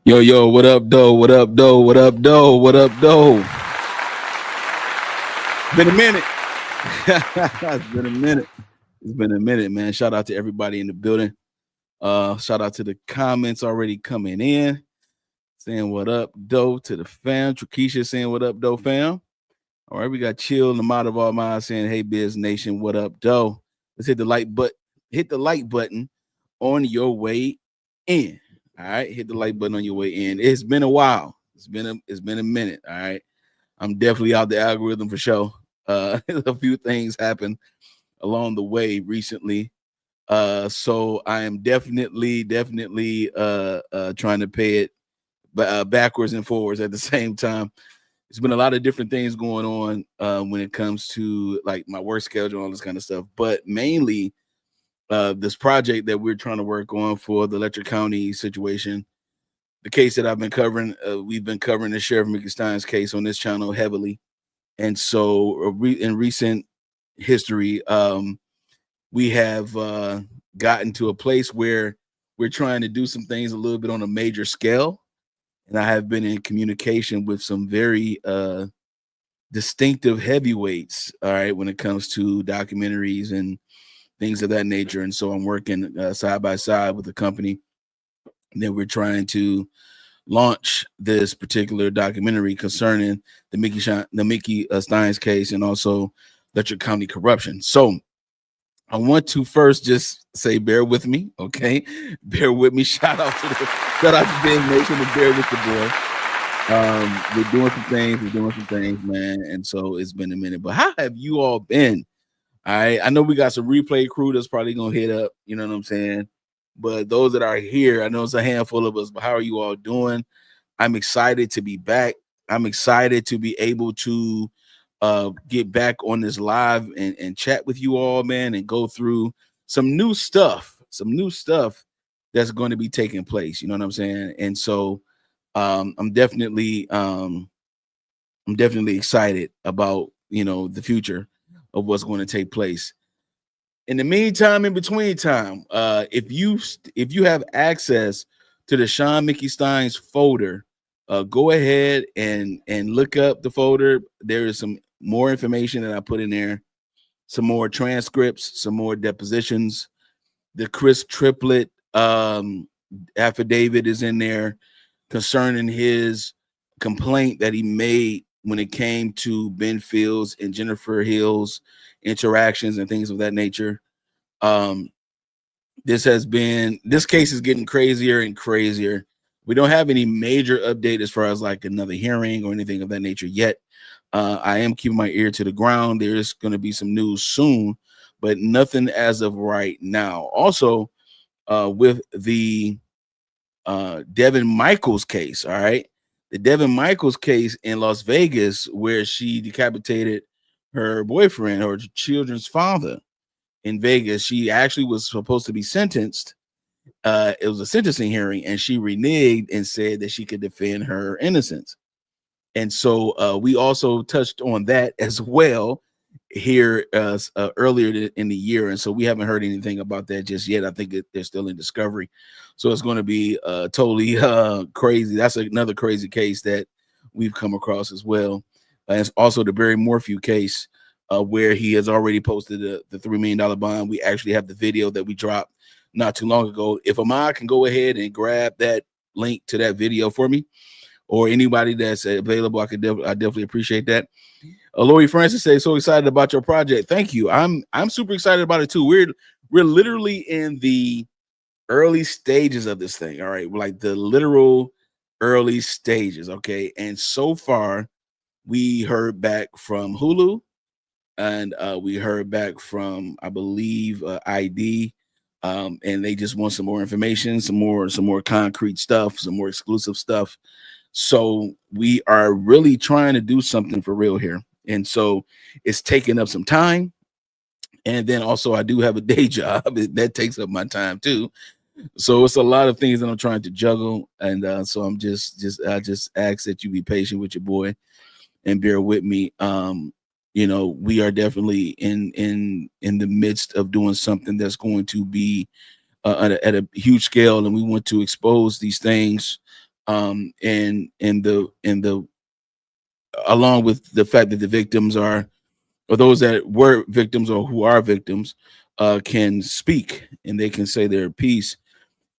Yo, what up, doe? What up, doe? What up, doe? What up, doe? Been a minute. It's been a minute. It's been a minute, man. Shout out to everybody in the building. Shout out to the comments already coming in, saying what up, doe, to the fam. Trakisha saying what up, doe, fam. All right, we got Chill in the mod of all minds saying, hey, Biz Nation, what up, doe? Let's hit the like button. Hit the like button on your way in. All right, hit the like button on your way in. It's been a while. It's been a minute. All right, I'm definitely out the algorithm for sure. A few things happened along the way recently. So I am definitely trying to pay it backwards and forwards at the same time. There's been a lot of different things going on when it comes to like my work schedule and all this kind of stuff, but mainly this project that we're trying to work on for the Letcher County situation, the case that I've been covering. We've been covering the Sheriff Mickey Stein's case on this channel heavily. And so in recent history, we have gotten to a place where we're trying to do some things a little bit on a major scale. And I have been in communication with some very distinctive heavyweights, all right, when it comes to documentaries and things of that nature. And so I'm working side by side with the company that we're trying to launch this particular documentary concerning the Mickey Stein's case and also Letcher County corruption. So I want to first just say, bear with me, okay? Bear with me. Shout out to Big Nation and bear with the boy. We're doing some things, man. And so it's been a minute. But how have you all been? I know we got some replay crew that's probably gonna hit up, you know what I'm saying? But those that are here, I know it's a handful of us, but how are you all doing? I'm excited to be back. I'm excited to be able to get back on this live and chat with you all, man, and go through some new stuff that's going to be taking place. You know what I'm saying? And so I'm definitely excited about, you know, the future of what's going to take place. In the meantime, in between time, if you have access to the Sean Mickey Stein's folder, go ahead and look up the folder. There is some more information that I put in there, some more transcripts, some more depositions. The Chris Triplett affidavit is in there concerning his complaint that he made when it came to Ben Fields and Jennifer Hill's interactions and things of that nature. This case is getting crazier and crazier. We don't have any major update as far as like another hearing or anything of that nature yet. I am keeping my ear to the ground. There is going to be some news soon, but nothing as of right now. Also, with the Devin Michaels case, all right, the Devin Michaels case in Las Vegas, where she decapitated her boyfriend or children's father in Vegas. She actually was supposed to be sentenced. It was a sentencing hearing, and she reneged and said that she could defend her innocence. And so we also touched on that as well here earlier in the year. And so we haven't heard anything about that just yet. I think they're still in discovery. So it's going to be totally crazy. That's another crazy case that we've come across as well. It's also the Barry Morphew case where he has already posted the $3 million bond. We actually have the video that we dropped not too long ago. If Ahmad can go ahead and grab that link to that video for me, or anybody that's available, I definitely appreciate that. Lori Francis says, so excited about your project. Thank you. I'm super excited about it too. We're literally in the early stages of this thing. All right, like the literal early stages. Okay, and so far we heard back from Hulu, and we heard back from, I believe, ID, and they just want some more information, some more concrete stuff, some more exclusive stuff. So we are really trying to do something for real here. And so it's taking up some time. And then also I do have a day job that takes up my time too. So it's a lot of things that I'm trying to juggle. And so I just ask that you be patient with your boy and bear with me. You know, we are definitely in the midst of doing something that's going to be at a huge scale, and we want to expose these things And the along with the fact that the victims are, or those that were victims or who are victims, can speak and they can say their piece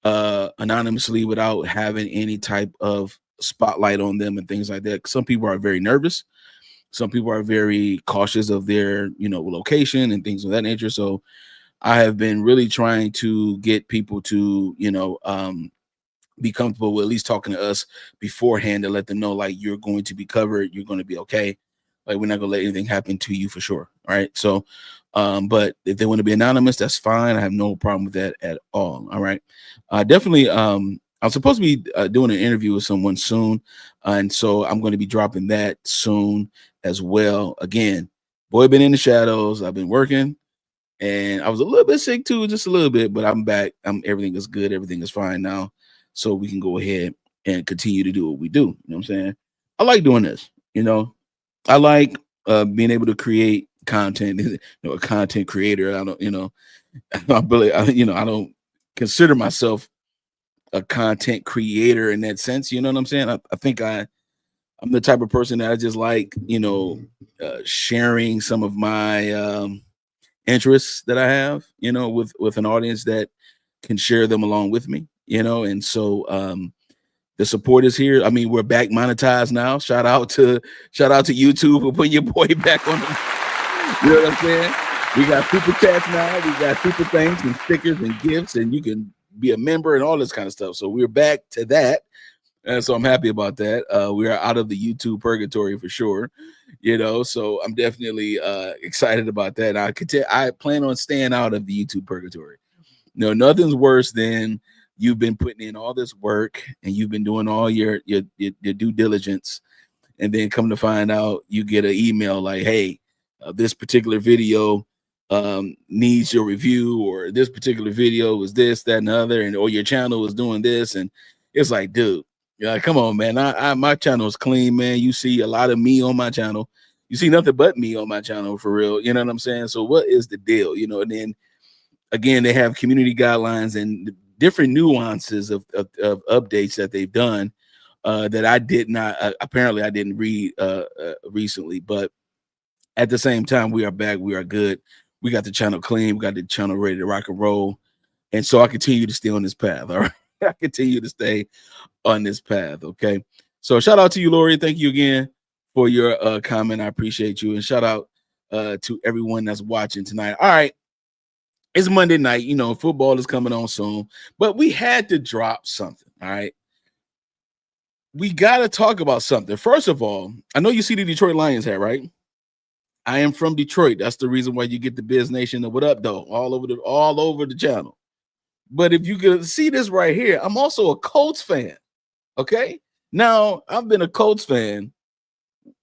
anonymously without having any type of spotlight on them and things like that. Some people are very nervous. Some people are very cautious of their, location and things of that nature. So I have been really trying to get people to, be comfortable with at least talking to us beforehand to let them know, like, you're going to be covered, you're going to be okay. Like, we're not gonna let anything happen to you for sure. All right. So but if they want to be anonymous, that's fine. I have no problem with that at all. All right. Definitely. I'm supposed to be doing an interview with someone soon, and so I'm going to be dropping that soon as well. Again, boy, been in the shadows. I've been working, and I was a little bit sick too, just a little bit, but I'm back. Everything is good. Everything is fine now, so we can go ahead and continue to do what we do. You know what I'm saying? I like doing this. I like being able to create content. A content creator. I don't, I really, I don't consider myself a content creator in that sense. You know what I'm saying? I think I'm the type of person that I just like, sharing some of my interests that I have, with an audience that can share them along with me, and so the support is here. I mean, we're back monetized now. Shout out to YouTube for putting your boy back on the, you know what I'm saying? We got super chats now, we got super things and stickers and gifts, and you can be a member and all this kind of stuff. So we're back to that. And so I'm happy about that. We are out of the YouTube purgatory for sure. So I'm definitely excited about that. I plan on staying out of the YouTube purgatory. No, nothing's worse than you've been putting in all this work and you've been doing all your due diligence, and then come to find out you get an email like, hey, this particular video needs your review, or this particular video is this, that, and the other, and or your channel is doing this. And it's like, dude, yeah, come on, man. My channel is clean, man. You see a lot of me on my channel. You see nothing but me on my channel for real. You know what I'm saying? So what is the deal? And then again, they have community guidelines and different nuances of updates that they've done that I did not, apparently I didn't read recently. But at the same time, we are back. We are good. We got the channel clean. We got the channel ready to rock and roll. And so I continue to stay on this path. All right. I continue to stay on this path. Okay. So shout out to you, Lori. Thank you again for your comment. I appreciate you. And shout out to everyone that's watching tonight. All right. It's Monday night. Football is coming on soon, but we had to drop something. All right. We got to talk about something. First of all, I know you see the Detroit Lions hat, right? I am from Detroit. That's the reason why you get the Biz Nation of What Up, though, all over the channel. But if you can see this right here, I'm also a Colts fan. Okay. Now, I've been a Colts fan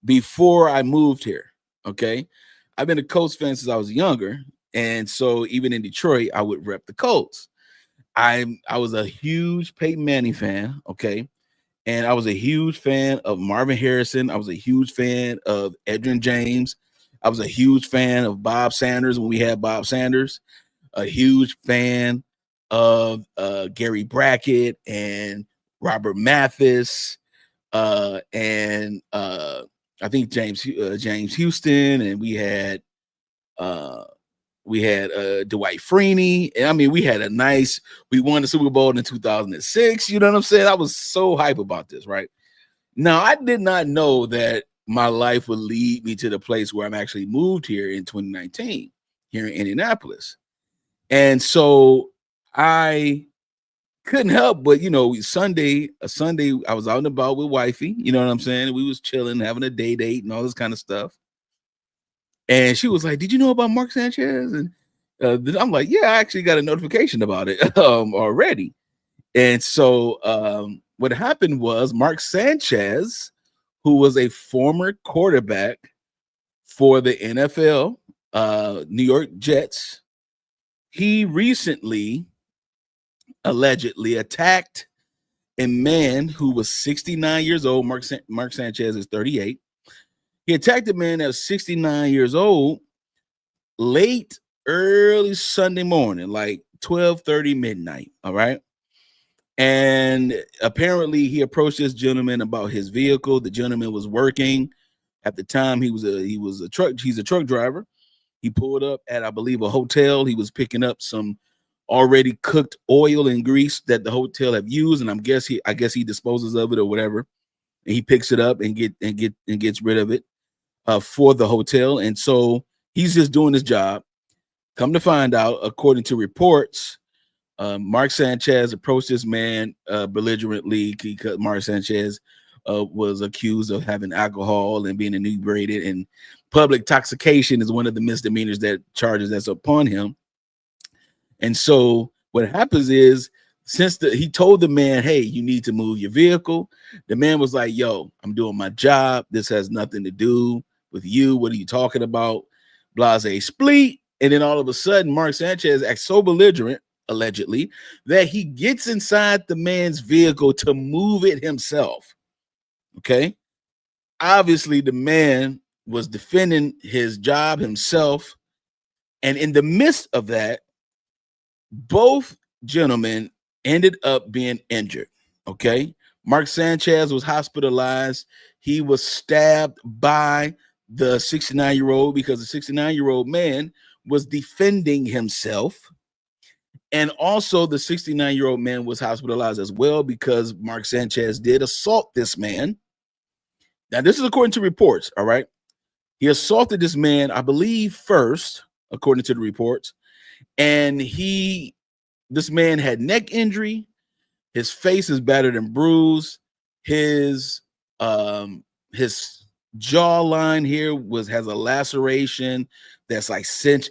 before I moved here. Okay. I've been a Colts fan since I was younger. And so even in Detroit, I would rep the Colts. I was a huge Peyton Manning fan. Okay. And I was a huge fan of Marvin Harrison. I was a huge fan of Edgerrin James. I was a huge fan of Bob Sanders when we had Bob Sanders. A huge fan of Gary Brackett and Robert Mathis, and I think James Houston, and we had Dwight Freeney. And I mean, we won the Super Bowl in 2006. You know what I'm saying? I was so hype about this, right? Now, I did not know that my life would lead me to the place where I'm actually moved here in 2019, here in Indianapolis. And so I couldn't help but, Sunday I was out and about with wifey, you know what I'm saying? We was chilling, having a day date and all this kind of stuff. And she was like, "Did you know about Mark Sanchez?" And I'm like, "Yeah, I actually got a notification about it already." And so what happened was Mark Sanchez, who was a former quarterback for the NFL, New York Jets, he recently allegedly attacked a man who was 69 years old. Mark Sanchez is 38. He attacked a man that was 69 years old early Sunday morning, like 12:30 midnight. All right. And apparently he approached this gentleman about his vehicle. The gentleman was working at the time. He's a truck driver. He pulled up at, I believe, a hotel. He was picking up some already cooked oil and grease that the hotel have used, and I guess he disposes of it or whatever. And he picks it up and gets rid of it for the hotel. And so he's just doing his job. Come to find out, according to reports, Mark Sanchez approached this man belligerently because Mark Sanchez was accused of having alcohol and being inebriated, and public intoxication is one of the misdemeanors that charges that's upon him. And so what happens is, since he told the man, hey, you need to move your vehicle, the man was like, yo, I'm doing my job. This has nothing to do with you. What are you talking about? Blase split. And then all of a sudden, Mark Sanchez acts so belligerent, allegedly, that he gets inside the man's vehicle to move it himself. Okay. Obviously, the man was defending his job himself. And in the midst of that, both gentlemen ended up being injured. Okay. Mark Sanchez was hospitalized. He was stabbed by the 69-year-old because the 69-year-old man was defending himself. And also the 69-year-old man was hospitalized as well because Mark Sanchez did assault this man. Now, this is according to reports. All right. He assaulted this man, I believe, first, according to the reports. And this man had neck injury. His face is battered and bruised. His jawline here has a laceration that's like 6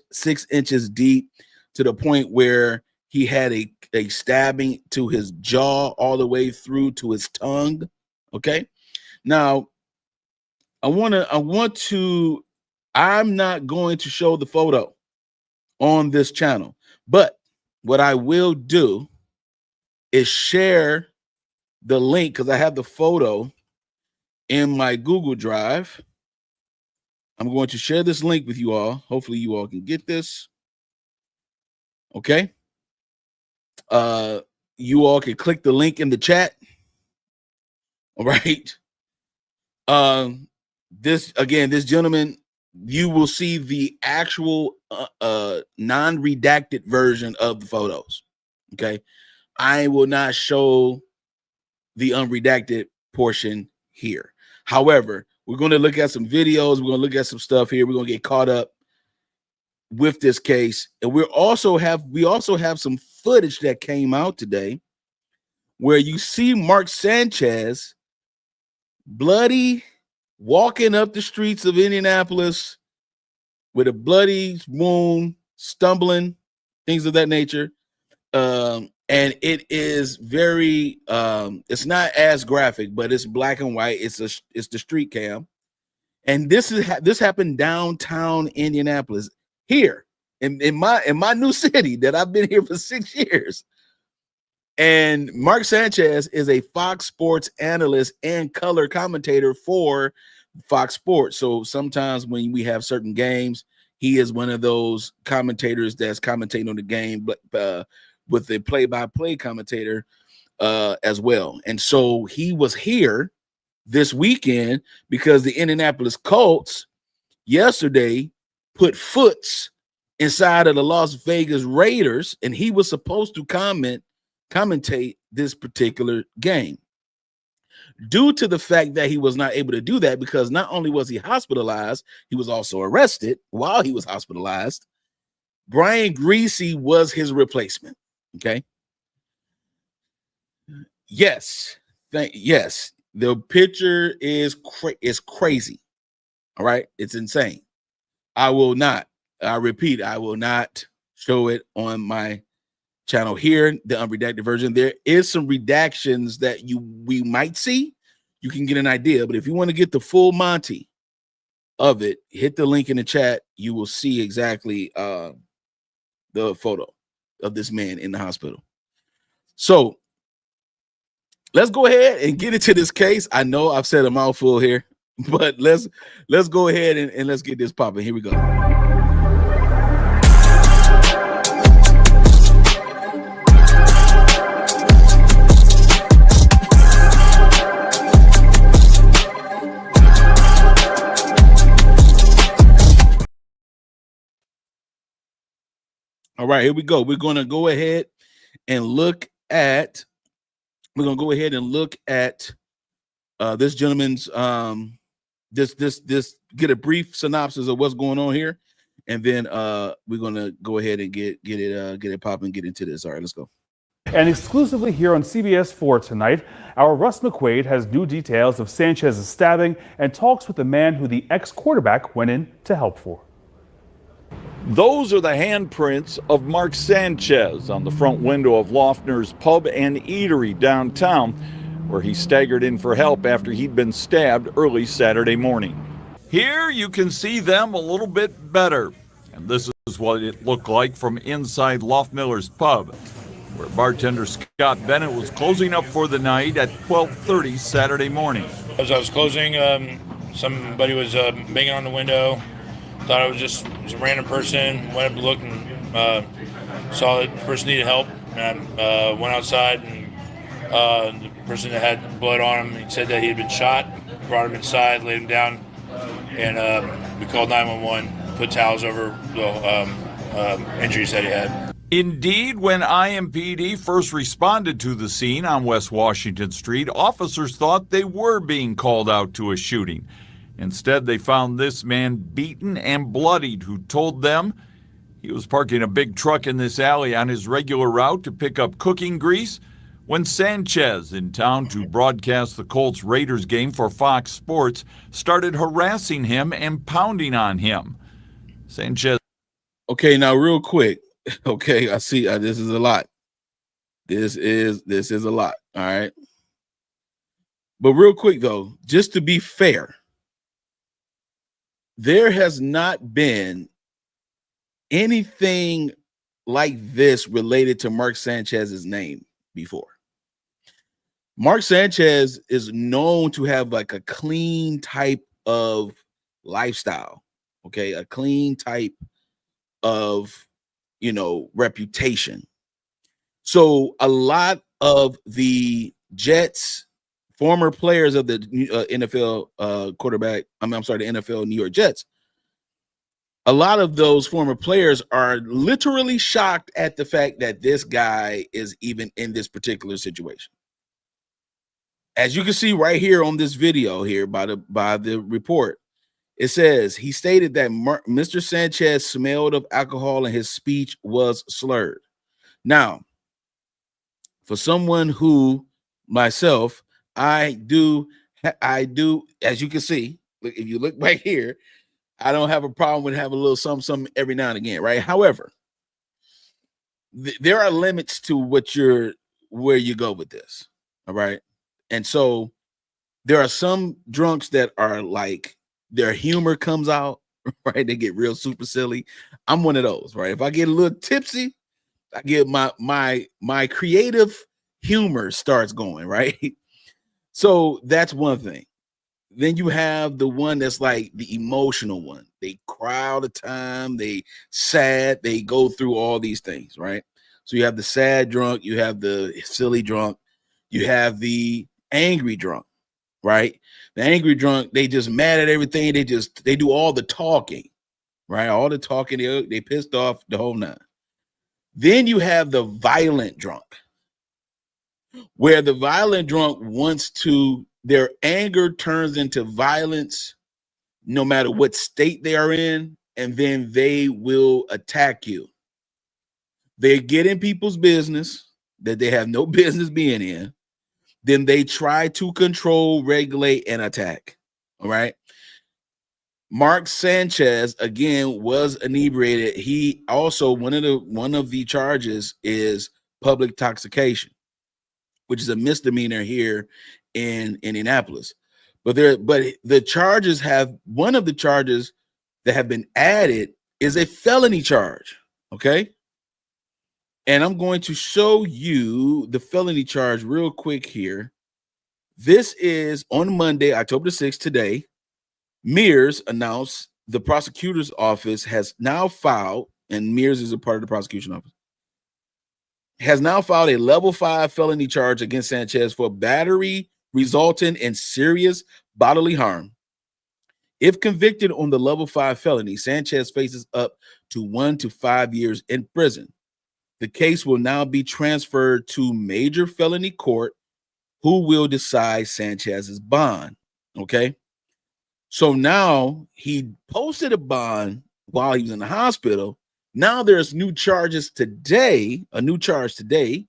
inches deep, to the point where he had a stabbing to his jaw all the way through to his tongue. Okay. Now, I'm not going to show the photo on this channel, but what I will do is share the link, because I have the photo in my Google Drive. I'm going to share this link with you all. Hopefully you all can get this. Okay. You all can click the link in the chat. All right. This gentleman, you will see the actual non-redacted version of the photos. Okay. I will not show the unredacted portion here. However, we're going to look at some videos. We're going to look at some stuff here. We're going to get caught up with this case. And we also have some footage that came out today where you see Mark Sanchez bloody walking up the streets of Indianapolis with a bloody wound, stumbling, things of that nature. And it is very it's not as graphic, but it's black and white. It's the street cam. And this happened downtown Indianapolis, here in my new city that I've been here for 6 years. And Mark Sanchez is a Fox Sports analyst and color commentator for Fox Sports. So sometimes when we have certain games, he is one of those commentators that's commentating on the game, but with the play-by-play commentator as well. And so he was here this weekend because the Indianapolis Colts yesterday put foots inside of the Las Vegas Raiders, and he was supposed to commentate this particular game. Due to the fact that he was not able to do that, because not only was he hospitalized, he was also arrested while he was hospitalized. Brian Greasy was his replacement. Okay. Yes. Yes. The picture is crazy. All right. It's insane. I repeat, I will not show it on my channel here, the unredacted version. There is some redactions that we might see. You can get an idea, but if you want to get the full Monty of it, hit the link in the chat. You will see exactly the photo of this man in the hospital. So let's go ahead and get into this case. I know I've said a mouthful here, but let's go ahead and let's get this popping. Here we go. All right, here we go. We're going to go ahead and look at this gentleman's this get a brief synopsis of what's going on here, and then we're going to go ahead and get it popping, get into this. All right, let's go. And exclusively here on CBS 4 tonight, our Russ McQuaid has new details of Sanchez's stabbing and talks with the man who the ex-quarterback went in to help for. Those are the handprints of Mark Sanchez on the front window of Lofner's Pub and Eatery downtown, where he staggered in for help after he'd been stabbed early Saturday morning. Here you can see them a little bit better, and this is what it looked like from inside Lofmiller's Pub, where bartender Scott Bennett was closing up for the night at 12:30 Saturday morning. As I was closing, somebody was banging on the window. Thought it was just a random person. Went up to look and saw that the person needed help. And I went outside, and the person that had blood on him, he said that he had been shot. Brought him inside, laid him down, and we called 911, put towels over the injuries that he had. Indeed, when IMPD first responded to the scene on West Washington Street, officers thought they were being called out to a shooting. Instead, they found this man beaten and bloodied, who told them he was parking a big truck in this alley on his regular route to pick up cooking grease when Sanchez, in town to broadcast the Colts-Raiders game for Fox Sports, started harassing him and pounding on him. Sanchez. Okay, now real quick. Okay, I see. This is a lot. This is a lot. All right. But real quick though, just to be fair, there has not been anything like this related to Mark Sanchez's name before. Mark Sanchez is known to have like a clean type of lifestyle. Okay, a clean type of reputation. So a lot of the Jets, former players of the NFL the NFL New York Jets, a lot of those former players are literally shocked at the fact that this guy is even in this particular situation. As you can see right here on this video here by the report, it says he stated that Mr. Sanchez smelled of alcohol and his speech was slurred. Now, for someone who myself, I do, as you can see, if you look right here, I don't have a problem with having a little something every now and again, right? However, there are limits to where you go with this, all right? And so there are some drunks that are like, their humor comes out, right? They get real super silly. I'm one of those, right? If I get a little tipsy, I get my creative humor starts going, right? So that's one thing. Then you have the one that's like the emotional one. They cry all the time. They sad. They go through all these things, right? So you have the sad drunk. You have the silly drunk. You have the angry drunk, right? The angry drunk, they just mad at everything. They do all the talking, right? All the talking. They pissed off the whole nine. Then you have the violent drunk, where the violent drunk their anger turns into violence no matter what state they are in, and then they will attack you. They get in people's business that they have no business being in. Then they try to control, regulate, and attack. All right. Mark Sanchez, again, was inebriated. He also, one of the charges is public intoxication, which is a misdemeanor here in Indianapolis. But the charges one of the charges that have been added is a felony charge. Okay. And I'm going to show you the felony charge real quick here. This is on Monday, October 6th, today. Mears announced the prosecutor's office has now filed, and Mears is a part of the prosecution office, has now filed a level 5 felony charge against Sanchez for battery resulting in serious bodily harm. If convicted on the level 5 felony, Sanchez faces up to 1 to 5 years in prison. The case will now be transferred to major felony court, who will decide Sanchez's bond. Okay. So now he posted a bond while he was in the hospital. Now there's new charges today, a new charge today,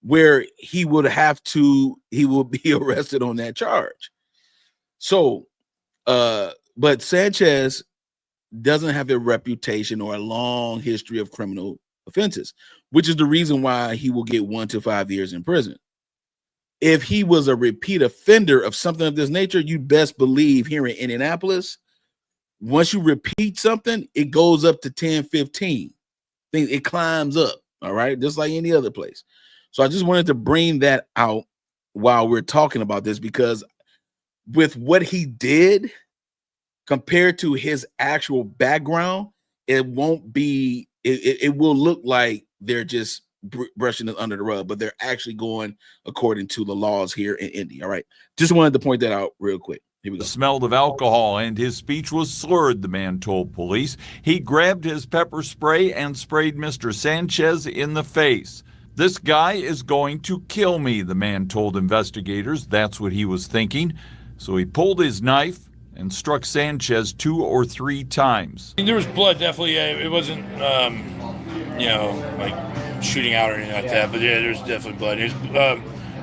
where he will be arrested on that charge. So, but Sanchez doesn't have a reputation or a long history of criminal offenses, which is the reason why he will get 1 to 5 years in prison. If he was a repeat offender of something of this nature, you best believe here in Indianapolis, once you repeat something, it goes up to 10, 15. It climbs up, all right, just like any other place. So I just wanted to bring that out while we're talking about this, because with what he did compared to his actual background, it won't be, it will look like they're just brushing it under the rug, but they're actually going according to the laws here in Indy. All right. Just wanted to point that out real quick. Here we go. The smell of alcohol and his speech was slurred, the man told police. He grabbed his pepper spray and sprayed Mr. Sanchez in the face. This guy is going to kill me, the man told investigators. That's what he was thinking. So he pulled his knife and struck Sanchez 2 or 3 times. There was blood, definitely. It wasn't, like shooting out or anything like that. But yeah, there's definitely blood.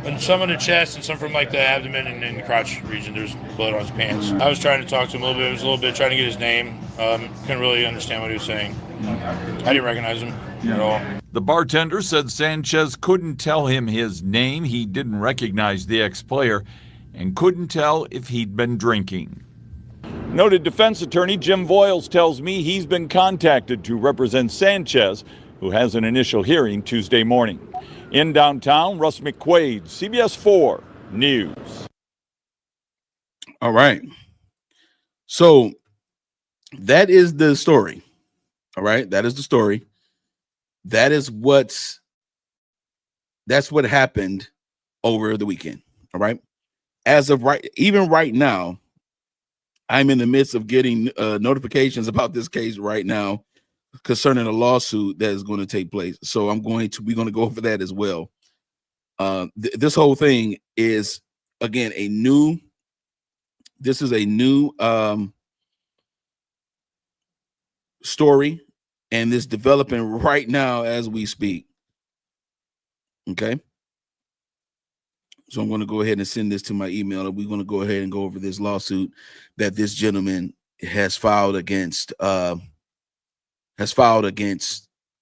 And some on the chest and some from like the abdomen and the crotch region. There's blood on his pants. I was trying to talk to him a little bit. It was a little bit trying to get his name. Couldn't really understand what he was saying. I didn't recognize him at all. The bartender said Sanchez couldn't tell him his name. He didn't recognize the ex-player and couldn't tell if he'd been drinking. Noted defense attorney Jim Voiles tells me he's been contacted to represent Sanchez, who has an initial hearing Tuesday morning. In downtown, Russ McQuaid, CBS 4 News. All right. So that is the story. All right. That is the story. That's what happened over the weekend. All right. As of even right now, I'm in the midst of getting notifications about this case right now concerning a lawsuit that is going to take place. So we're going to go over that as well. This whole thing is, again, a new story, and it's developing right now as we speak. Okay. So I'm going to go ahead and send this to my email, and we're going to go ahead and go over this lawsuit that this gentleman has filed against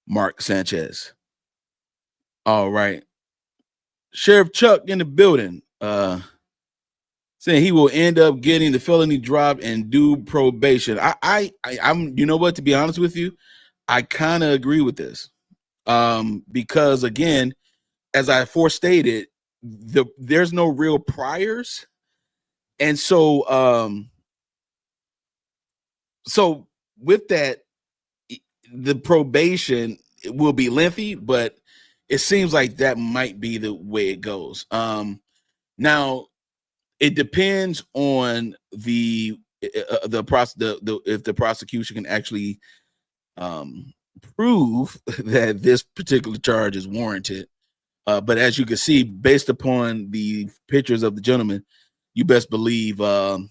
Mark Sanchez. All right. Sheriff Chuck in the building, saying he will end up getting the felony dropped and do probation. I'm, you know what, to be honest with you, I kind of agree with this. Because again, as I forestated, there's no real priors. And so, so with that, the probation will be lengthy, but it seems like that might be the way it goes. Now it depends on if the prosecution can actually prove that this particular charge is warranted. But as you can see, based upon the pictures of the gentleman, you best believe there's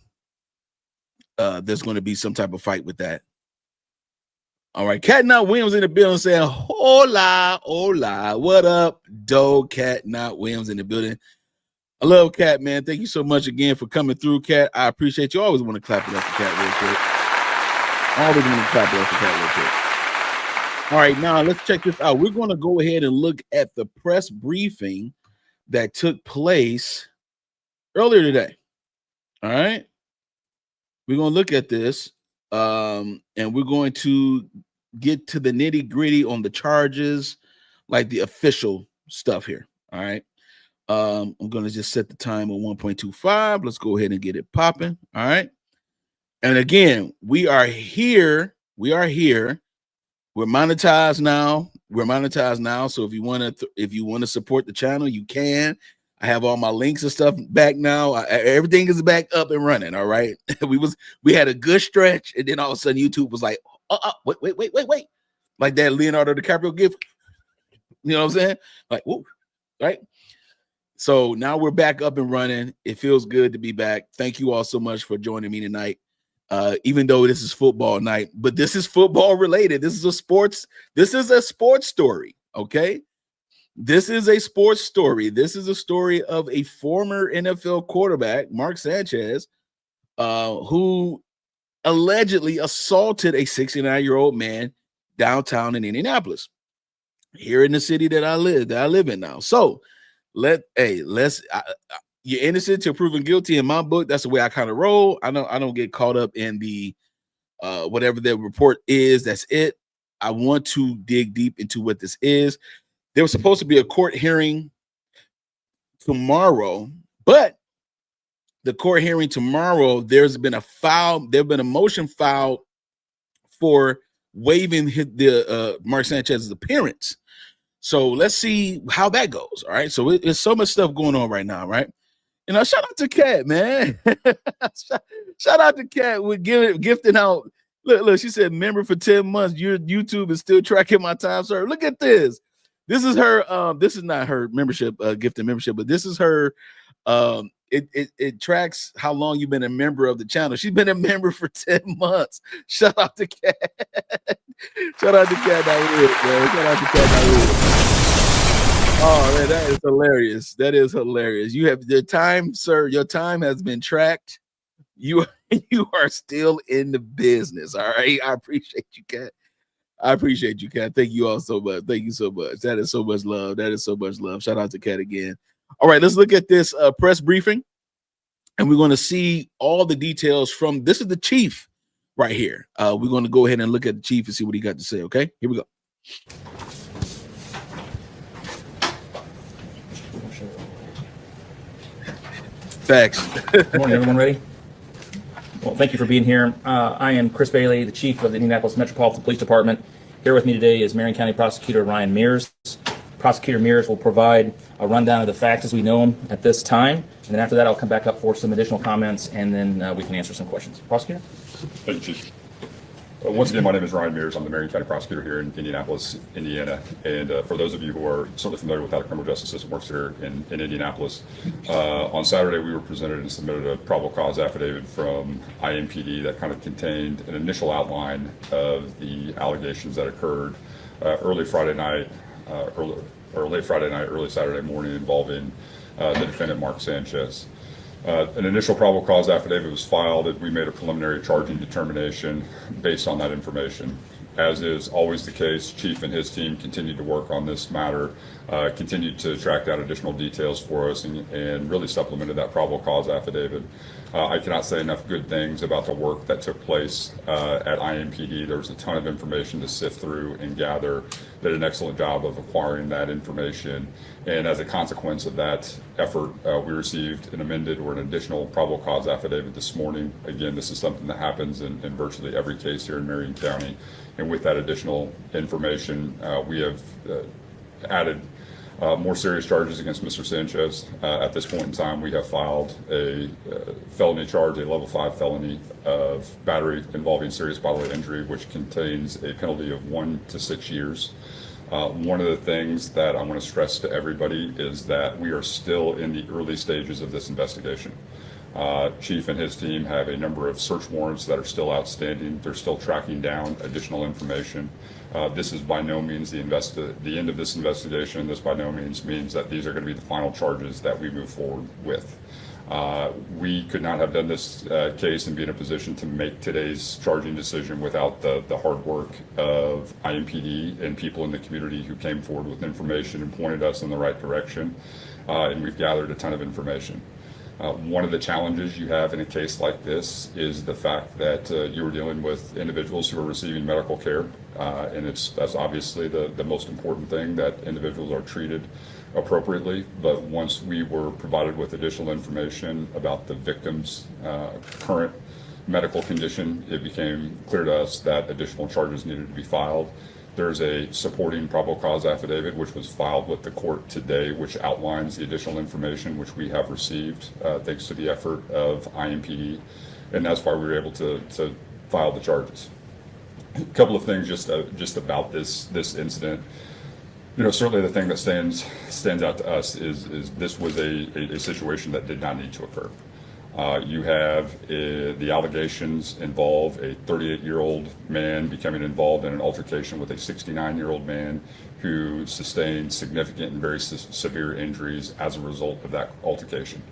going to be some type of fight with that. All right, Cat Not Williams in the building saying, hola, hola. What up, Doe? Cat Not Williams in the building. I love Cat, man. Thank you so much again for coming through, Cat. I appreciate you. Always want to clap it up for Cat real quick. Always want to clap it up for Cat real quick. All right, now let's check this out. We're going to go ahead and look at the press briefing that took place earlier today. All right. We're going to look at this, and we're going to get to the nitty gritty on the charges, like the official stuff here. All right. I'm going to just set the time on 1.25. Let's go ahead and get it popping. All right. And again, we are here. We're monetized now. So if you want to support the channel, you can. I have all my links and stuff back now. Everything is back up and running. All right. We had a good stretch, and then all of a sudden YouTube was like, wait. Like that Leonardo DiCaprio gift. You know what I'm saying? Like, whoop, right? So now we're back up and running. It feels good to be back. Thank you all so much for joining me tonight. Even though this is football night, but this is football related. This is a sports story. Okay. This is a sports story. This is a story of a former NFL quarterback, Mark Sanchez, who allegedly assaulted a 69-year-old man downtown in Indianapolis, here in the city that I live in now. So you're innocent till proven guilty in my book. That's the way I kind of roll. I don't get caught up in the whatever the report is. That's it. I want to dig deep into what this is. There was supposed to be a court hearing tomorrow, but the court hearing tomorrow, there's been a motion filed for waiving the Mark Sanchez's appearance. So let's see how that goes. All right. So there's so much stuff going on right now, right? Shout out to Kat, man. shout out to Kat with gifting out. Look, she said, member for 10 months. Your YouTube is still tracking my time, sir. Look at this. This is her. This is not her membership, gifted membership, but this is her. It tracks how long you've been a member of the channel. She's been a member for 10 months. Shout out to Kat. Shout out to Kat man. Shout out to Kat Oh man, that is hilarious. That is hilarious. You have the time, sir. Your time has been tracked. You are still in the business. All right. I appreciate you, Kat. I appreciate you, Kat. Thank you all so much. Thank you so much. That is so much love. That is so much love. Shout out to Kat again. All right, let's look at this press briefing, and we're going to see all the details from this is the chief right here. We're going to go ahead and look at the chief and see what he got to say. Okay, here we go. Facts. Good morning, everyone. Ready? Well, thank you for being here. I am Chris Bailey, the chief of the Indianapolis Metropolitan Police Department. Here with me today is Marion County Prosecutor Ryan Mears. Prosecutor Mears will provide a rundown of the facts as we know them at this time. And then after that, I'll come back up for some additional comments, and then we can answer some questions. Prosecutor? Thank you, Chief. Once again, my name is Ryan Mears. I'm the Marion County Prosecutor here in Indianapolis, Indiana. And for those of you who are certainly familiar with how the criminal justice system works here in Indianapolis, on Saturday we were presented and submitted a probable cause affidavit from IMPD that kind of contained an initial outline of the allegations that occurred early Friday night, late Friday night, early Saturday morning involving the defendant, Mark Sanchez. An initial probable cause affidavit was filed, and we made a preliminary charging determination based on that information. As is always the case, Chief and his team continued to work on this matter, continued to track down additional details for us, and really supplemented that probable cause affidavit. I cannot say enough good things about the work that took place at IMPD. There was a ton of information to sift through and gather. Did an excellent job of acquiring that information. And as a consequence of that effort, we received an amended or an additional probable cause affidavit this morning. Again, this is something that happens in virtually every case here in Marion County. And with that additional information, we have added more serious charges against Mr. Sanchez. At this point in time, we have filed a felony charge, a level 5 felony of battery involving serious bodily injury, which contains a penalty of 1 to 6 years. One of the things that I want to stress to everybody is that we are still in the early stages of this investigation. Chief and his team have a number of search warrants that are still outstanding. They're still tracking down additional information. This is by no means the end of this investigation. This by no means means that these are going to be the final charges that we move forward with. We could not have done this case and be in a position to make today's charging decision without the hard work of IMPD and people in the community who came forward with information and pointed us in the right direction. And we've gathered a ton of information. One of the challenges you have in a case like this is the fact that you are dealing with individuals who are receiving medical care, and that's obviously the most important thing, that individuals are treated appropriately. But once we were provided with additional information about the victim's current medical condition, it became clear to us that additional charges needed to be filed. There's a supporting probable cause affidavit which was filed with the court today, which outlines the additional information which we have received thanks to the effort of IMPD, and that's why we were able to file the charges. A couple of things just about this incident. Certainly the thing that stands out to us is this was a situation that did not need to occur. You have the allegations involve a 38-year-old man becoming involved in an altercation with a 69-year-old man who sustained significant and very severe injuries as a result of that altercation.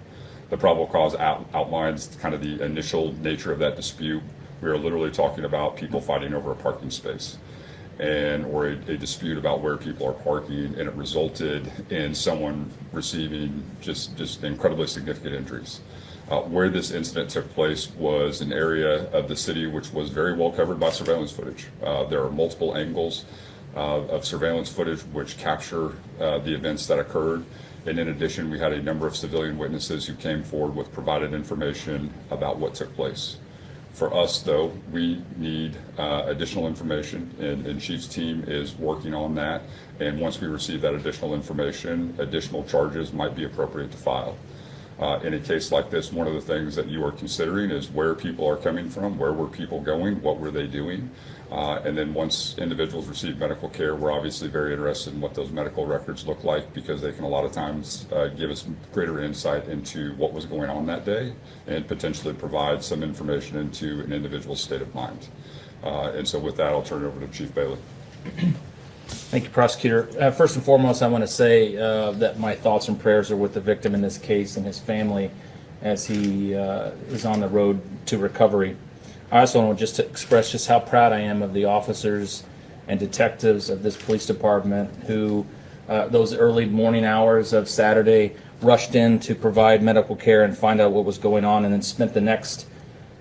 The probable cause outlines kind of the initial nature of that dispute. We are literally talking about people fighting over a parking space, or a dispute about where people are parking, and it resulted in someone receiving just incredibly significant injuries. Where this incident took place was an area of the city which was very well covered by surveillance footage. There are multiple angles of surveillance footage which capture the events that occurred. And in addition, we had a number of civilian witnesses who came forward with provided information about what took place. For us, though, we need additional information, and Chief's team is working on that. And once we receive that additional information, additional charges might be appropriate to file. In a case like this, one of the things that you are considering is where people are coming from, where were people going, what were they doing? And then once individuals receive medical care, we're obviously very interested in what those medical records look like, because they can a lot of times give us greater insight into what was going on that day and potentially provide some information into an individual's state of mind. And so with that, I'll turn it over to Chief Bailey. Thank you, Prosecutor. First and foremost, I want to say that my thoughts and prayers are with the victim in this case and his family as he is on the road to recovery. I also want just to express just how proud I am of the officers and detectives of this police department who, those early morning hours of Saturday, rushed in to provide medical care and find out what was going on, and then spent the next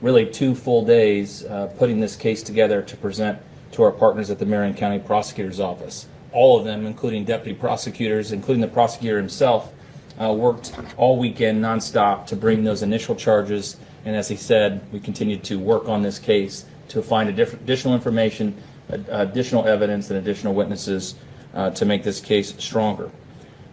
really 2 full days putting this case together to present to our partners at the Marion County Prosecutor's Office. All of them, including deputy prosecutors, including the prosecutor himself, worked all weekend nonstop to bring those initial charges. And as he said, we continued to work on this case to find additional information, additional evidence, and additional witnesses to make this case stronger.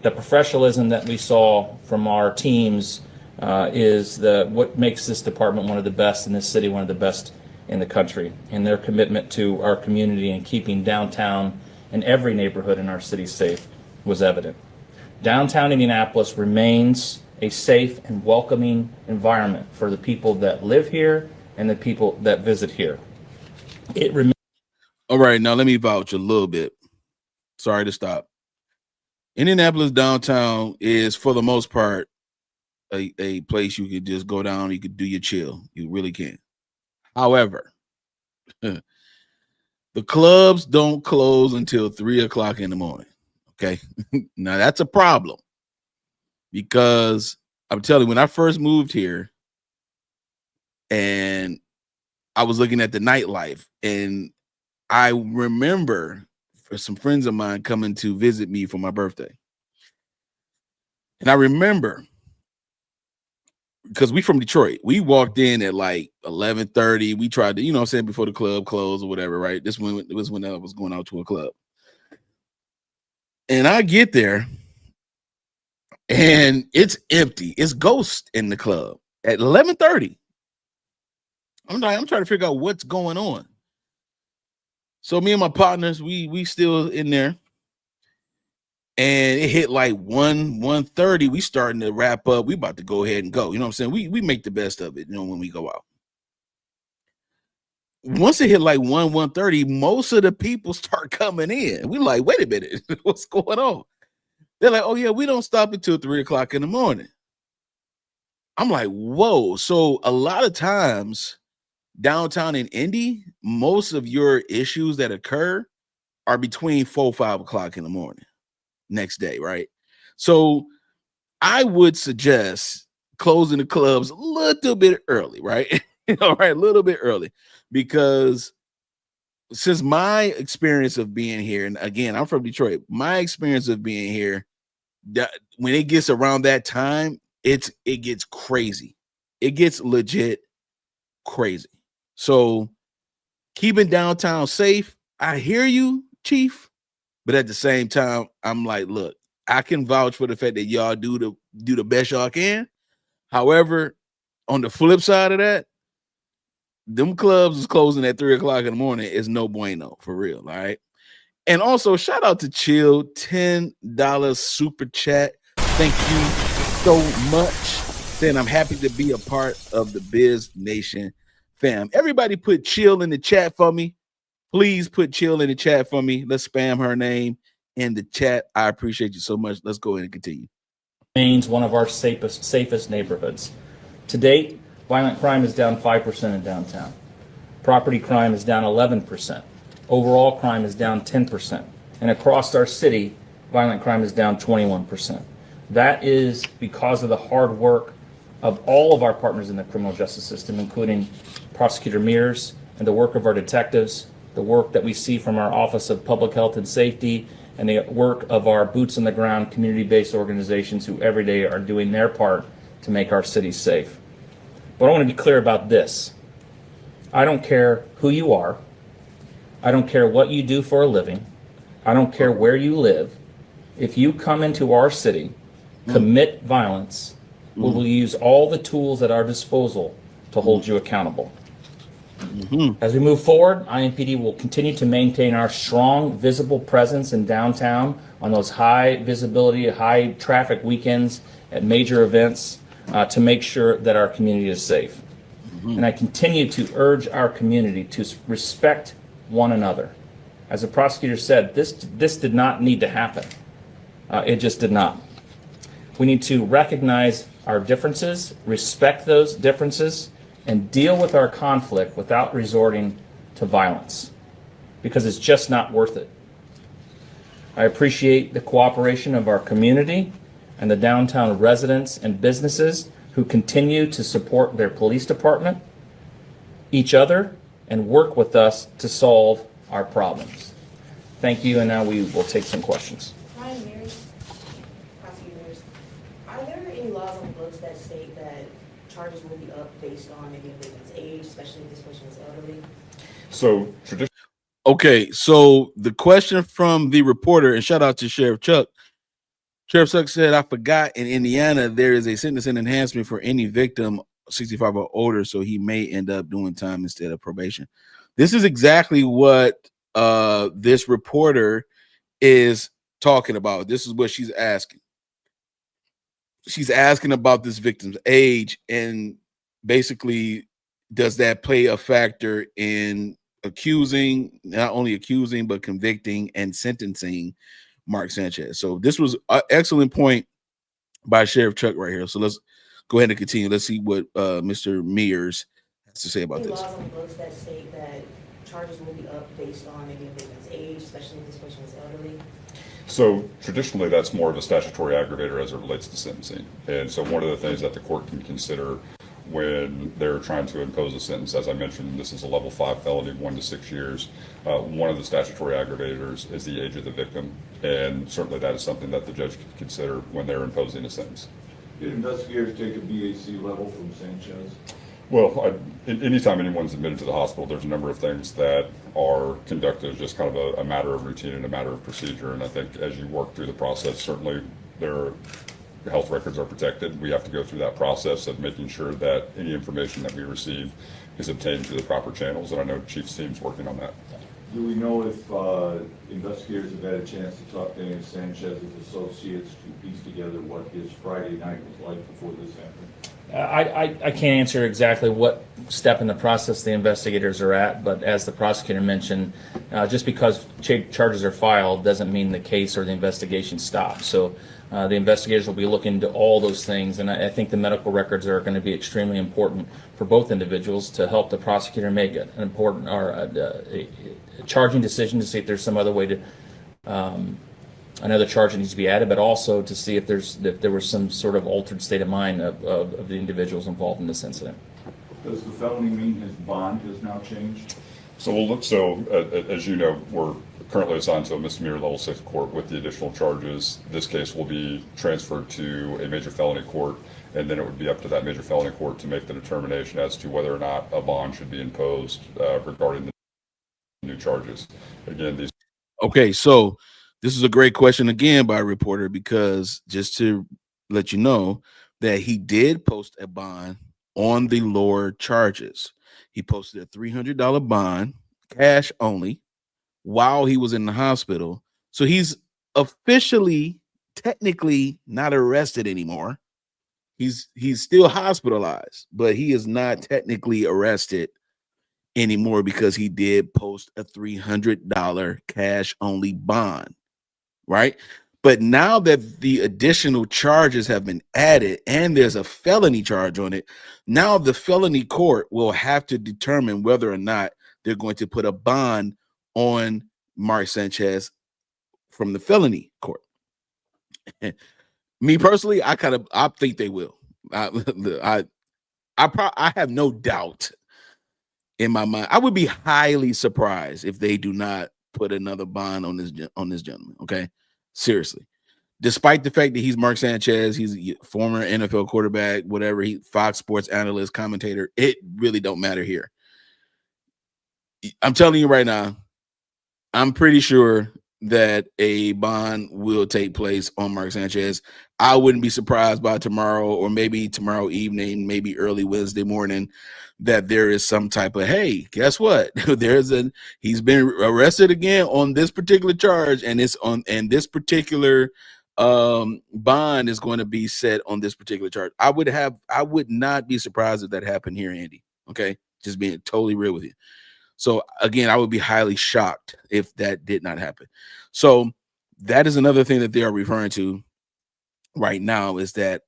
The professionalism that we saw from our teams is what makes this department one of the best in this city, one of the best in the country, and their commitment to our community and keeping downtown and every neighborhood in our city safe was evident. Downtown Indianapolis remains a safe and welcoming environment for the people that live here and the people that visit here. All right, now let me vouch a little bit. Sorry to stop. Indianapolis downtown is, for the most part, a place you could just go down, you could do your chill. You really can. However, the clubs don't close until 3 o'clock in the morning. Okay. Now that's a problem, because I'm telling you, when I first moved here and I was looking at the nightlife, and I remember for some friends of mine coming to visit me for my birthday. And I remember, because we from Detroit, we walked in at like 11:30. We tried to, what I'm saying, before the club closed or whatever, right? This was when I was going out to a club. And I get there and it's empty. It's ghost in the club at 11:30. I'm trying to figure out what's going on. So me and my partners, we still in there. And it hit like 1:30. We starting to wrap up. We about to go ahead and go. You know what I'm saying? We make the best of it, when we go out. Once it hit like 1:30, most of the people start coming in. We like, wait a minute, what's going on? They're like, oh yeah, we don't stop until 3 o'clock in the morning. I'm like, whoa. So a lot of times downtown in Indy, most of your issues that occur are between 4, 5 o'clock in the morning next day, right? So I would suggest closing the clubs a little bit early, right? All right, a little bit early, because since my experience of being here, and again, I'm from Detroit, my experience of being here, when it gets around that time, it gets crazy. It gets legit crazy. So keeping downtown safe, I hear you, Chief. But at the same time, I'm like, look, I can vouch for the fact that y'all do the best y'all can. However, on the flip side of that, them clubs is closing at 3 o'clock in the morning is no bueno, for real. All right. And also, shout out to Chill, $10 super chat. Thank you so much. Saying I'm happy to be a part of the Biz Nation fam. Everybody put Chill in the chat for me. Please put Chill in the chat for me. Let's spam her name in the chat. I appreciate you so much. Let's go ahead and continue. Remains one of our safest neighborhoods. To date, violent crime is down 5% in downtown. Property crime is down 11%. Overall crime is down 10%. And across our city, violent crime is down 21%. That is because of the hard work of all of our partners in the criminal justice system, including Prosecutor Mears and the work of our detectives, the work that we see from our Office of Public Health and Safety, and the work of our boots on the ground community-based organizations who every day are doing their part to make our city safe. But I want to be clear about this. I don't care who you are. I don't care what you do for a living. I don't care where you live. If you come into our city, commit violence, we will use all the tools at our disposal to hold you accountable. As we move forward, IMPD will continue to maintain our strong, visible presence in downtown on those high visibility, high traffic weekends at major events to make sure that our community is safe. And I continue to urge our community to respect one another. As the prosecutor said, this did not need to happen. It just did not. We need to recognize our differences, respect those differences, and deal with our conflict without resorting to violence, because it's just not worth it. I appreciate the cooperation of our community and the downtown residents and businesses who continue to support their police department, each other, and work with us to solve our problems. Thank you, and now we will take some questions. Ryan Mears, prosecutors, are there any laws on the books that state that charges will be up based on any victim's age, especially if this person is elderly? So Okay, so the question from the reporter, and shout out to Sheriff Chuck. Sheriff Chuck said, I forgot in Indiana, there is a sentencing enhancement for any victim 65 or older, so he may end up doing time instead of probation. This is exactly what this reporter is talking about. This is what she's asking. She's asking about this victim's age, and basically, does that play a factor in not only accusing, but convicting and sentencing Mark Sanchez? So this was an excellent point by Sheriff Chuck right here. So let's go ahead and continue. Let's see what Mr. Mears has to say about this. Laws on the books that state that charges will be up based on any victim's age, especially if this person is elderly? So traditionally, that's more of a statutory aggravator as it relates to sentencing. And so one of the things that the court can consider when they're trying to impose a sentence, as I mentioned, this is a level 5 felony, 1 to 6 years. One of the statutory aggravators is the age of the victim. And certainly that is something that the judge could consider when they're imposing a sentence. Did investigators take a BAC level from Sanchez? Well, anytime anyone's admitted to the hospital, there's a number of things that are conducted as just kind of a matter of routine and a matter of procedure. And I think as you work through the process, certainly their health records are protected. We have to go through that process of making sure that any information that we receive is obtained through the proper channels. And I know Chief's team's working on that. Do we know if investigators have had a chance to talk to any of Sanchez's associates to piece together what his Friday night was like before this happened? I can't answer exactly what step in the process the investigators are at, but as the prosecutor mentioned, just because charges are filed doesn't mean the case or the investigation stops. So the investigators will be looking into all those things, and I think the medical records are going to be extremely important for both individuals to help the prosecutor make an important or a charging decision to see if there's some other way to another charge that needs to be added, but also to see if there was some sort of altered state of mind of the individuals involved in this incident. Does the felony mean his bond has now changed? So we'll look. So as you know, we're currently assigned to a misdemeanor level 6 court with the additional charges. This case will be transferred to a major felony court, and then it would be up to that major felony court to make the determination as to whether or not a bond should be imposed regarding the new charges. Again, these. Okay, so this is a great question again by a reporter, because just to let you know that he did post a bond on the lower charges. He posted a $300 bond, cash only, while he was in the hospital. So he's officially, technically not arrested anymore. He's still hospitalized, but he is not technically arrested anymore because he did post a $300 cash only bond, right? But now that the additional charges have been added and there's a felony charge on it, now the felony court will have to determine whether or not they're going to put a bond on Mark Sanchez from the felony court. Me personally, I think they will. I have no doubt in my mind. I would be highly surprised if they do not put another bond on this gentleman. Okay, seriously. Despite the fact that he's Mark Sanchez, he's a former NFL quarterback, whatever, he Fox Sports analyst, commentator, it really don't matter here. I'm telling you right now, I'm pretty sure that a bond will take place on Mark Sanchez. I wouldn't be surprised by tomorrow or maybe tomorrow evening, maybe early Wednesday morning, that there is some type of, hey, guess what? He's been arrested again on this particular charge, and this particular bond is going to be set on this particular charge. I would not be surprised if that happened here, Andy. Okay, just being totally real with you. So again, I would be highly shocked if that did not happen. So that is another thing that they are referring to right now, is that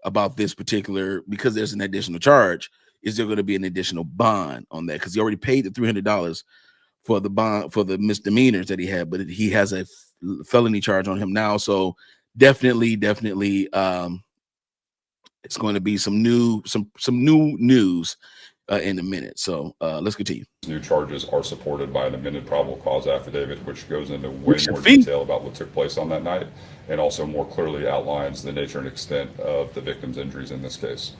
about this particular, because there's an additional charge, is there going to be an additional bond on that? Because he already paid the $300 for the bond for the misdemeanors that he had, but he has a felony charge on him now. So definitely it's going to be some new news in a minute. So let's continue. New charges are supported by an amended probable cause affidavit, which goes into way more detail about what took place on that night, and also more clearly outlines the nature and extent of the victim's injuries in this case.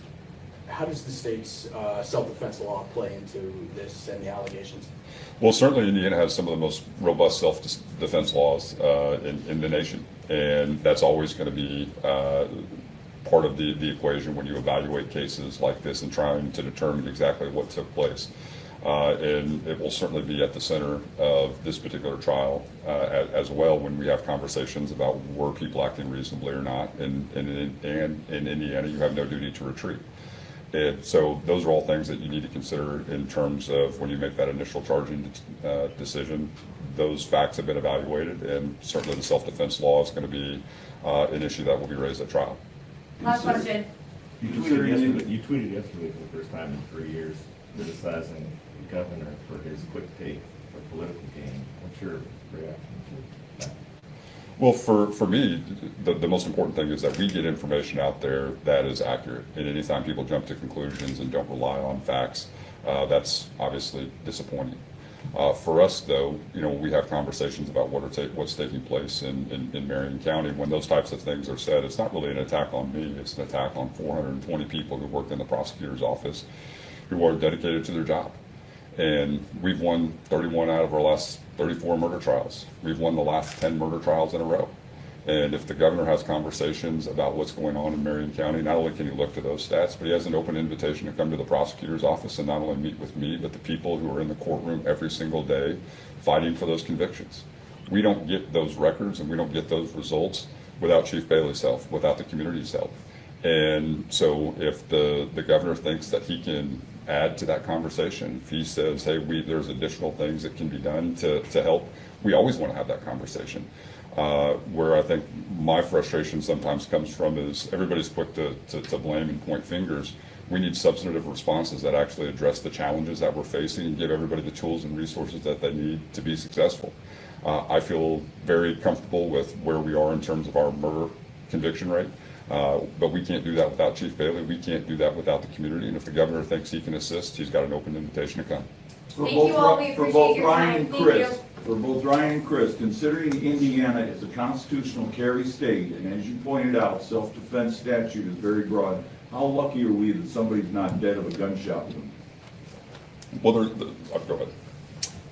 How does the state's self-defense law play into this and the allegations? Well, certainly Indiana has some of the most robust self-defense laws in the nation, and that's always going to be part of the equation when you evaluate cases like this and trying to determine exactly what took place. And it will certainly be at the center of this particular trial as well when we have conversations about were people acting reasonably or not. And in Indiana, you have no duty to retreat. And so those are all things that you need to consider in terms of when you make that initial charging decision. Those facts have been evaluated, and certainly the self-defense law is going to be an issue that will be raised at trial. Last question. You tweeted yesterday for the first time in 3 years criticizing the governor for his quick take for political gain. What's your reaction to that? Well, for me, the most important thing is that we get information out there that is accurate. And anytime people jump to conclusions and don't rely on facts, that's obviously disappointing. For us, though, we have conversations about what's taking place in Marion County. When those types of things are said, it's not really an attack on me. It's an attack on 420 people who work in the prosecutor's office who are dedicated to their job. And we've won 31 out of our last 34 murder trials. We've won the last 10 murder trials in a row. And if the governor has conversations about what's going on in Marion County, not only can he look to those stats, but he has an open invitation to come to the prosecutor's office and not only meet with me, but the people who are in the courtroom every single day fighting for those convictions. We don't get those records and we don't get those results without Chief Bailey's help, without the community's help. And so if the governor thinks that he can add to that conversation, if he says, hey, there's additional things that can be done to help, we always want to have that conversation. Where I think my frustration sometimes comes from is everybody's quick to blame and point fingers. We need substantive responses that actually address the challenges that we're facing and give everybody the tools and resources that they need to be successful. I feel very comfortable with where we are in terms of our murder conviction rate, but we can't do that without Chief Bailey. We can't do that without the community. And if the governor thinks he can assist, he's got an open invitation to come. Thank you all. We appreciate your time. Thank you. For both Ryan and Chris, considering Indiana is a constitutional carry state, and as you pointed out, self-defense statute is very broad, how lucky are we that somebody's not dead of a gunshot wound? Well, go ahead.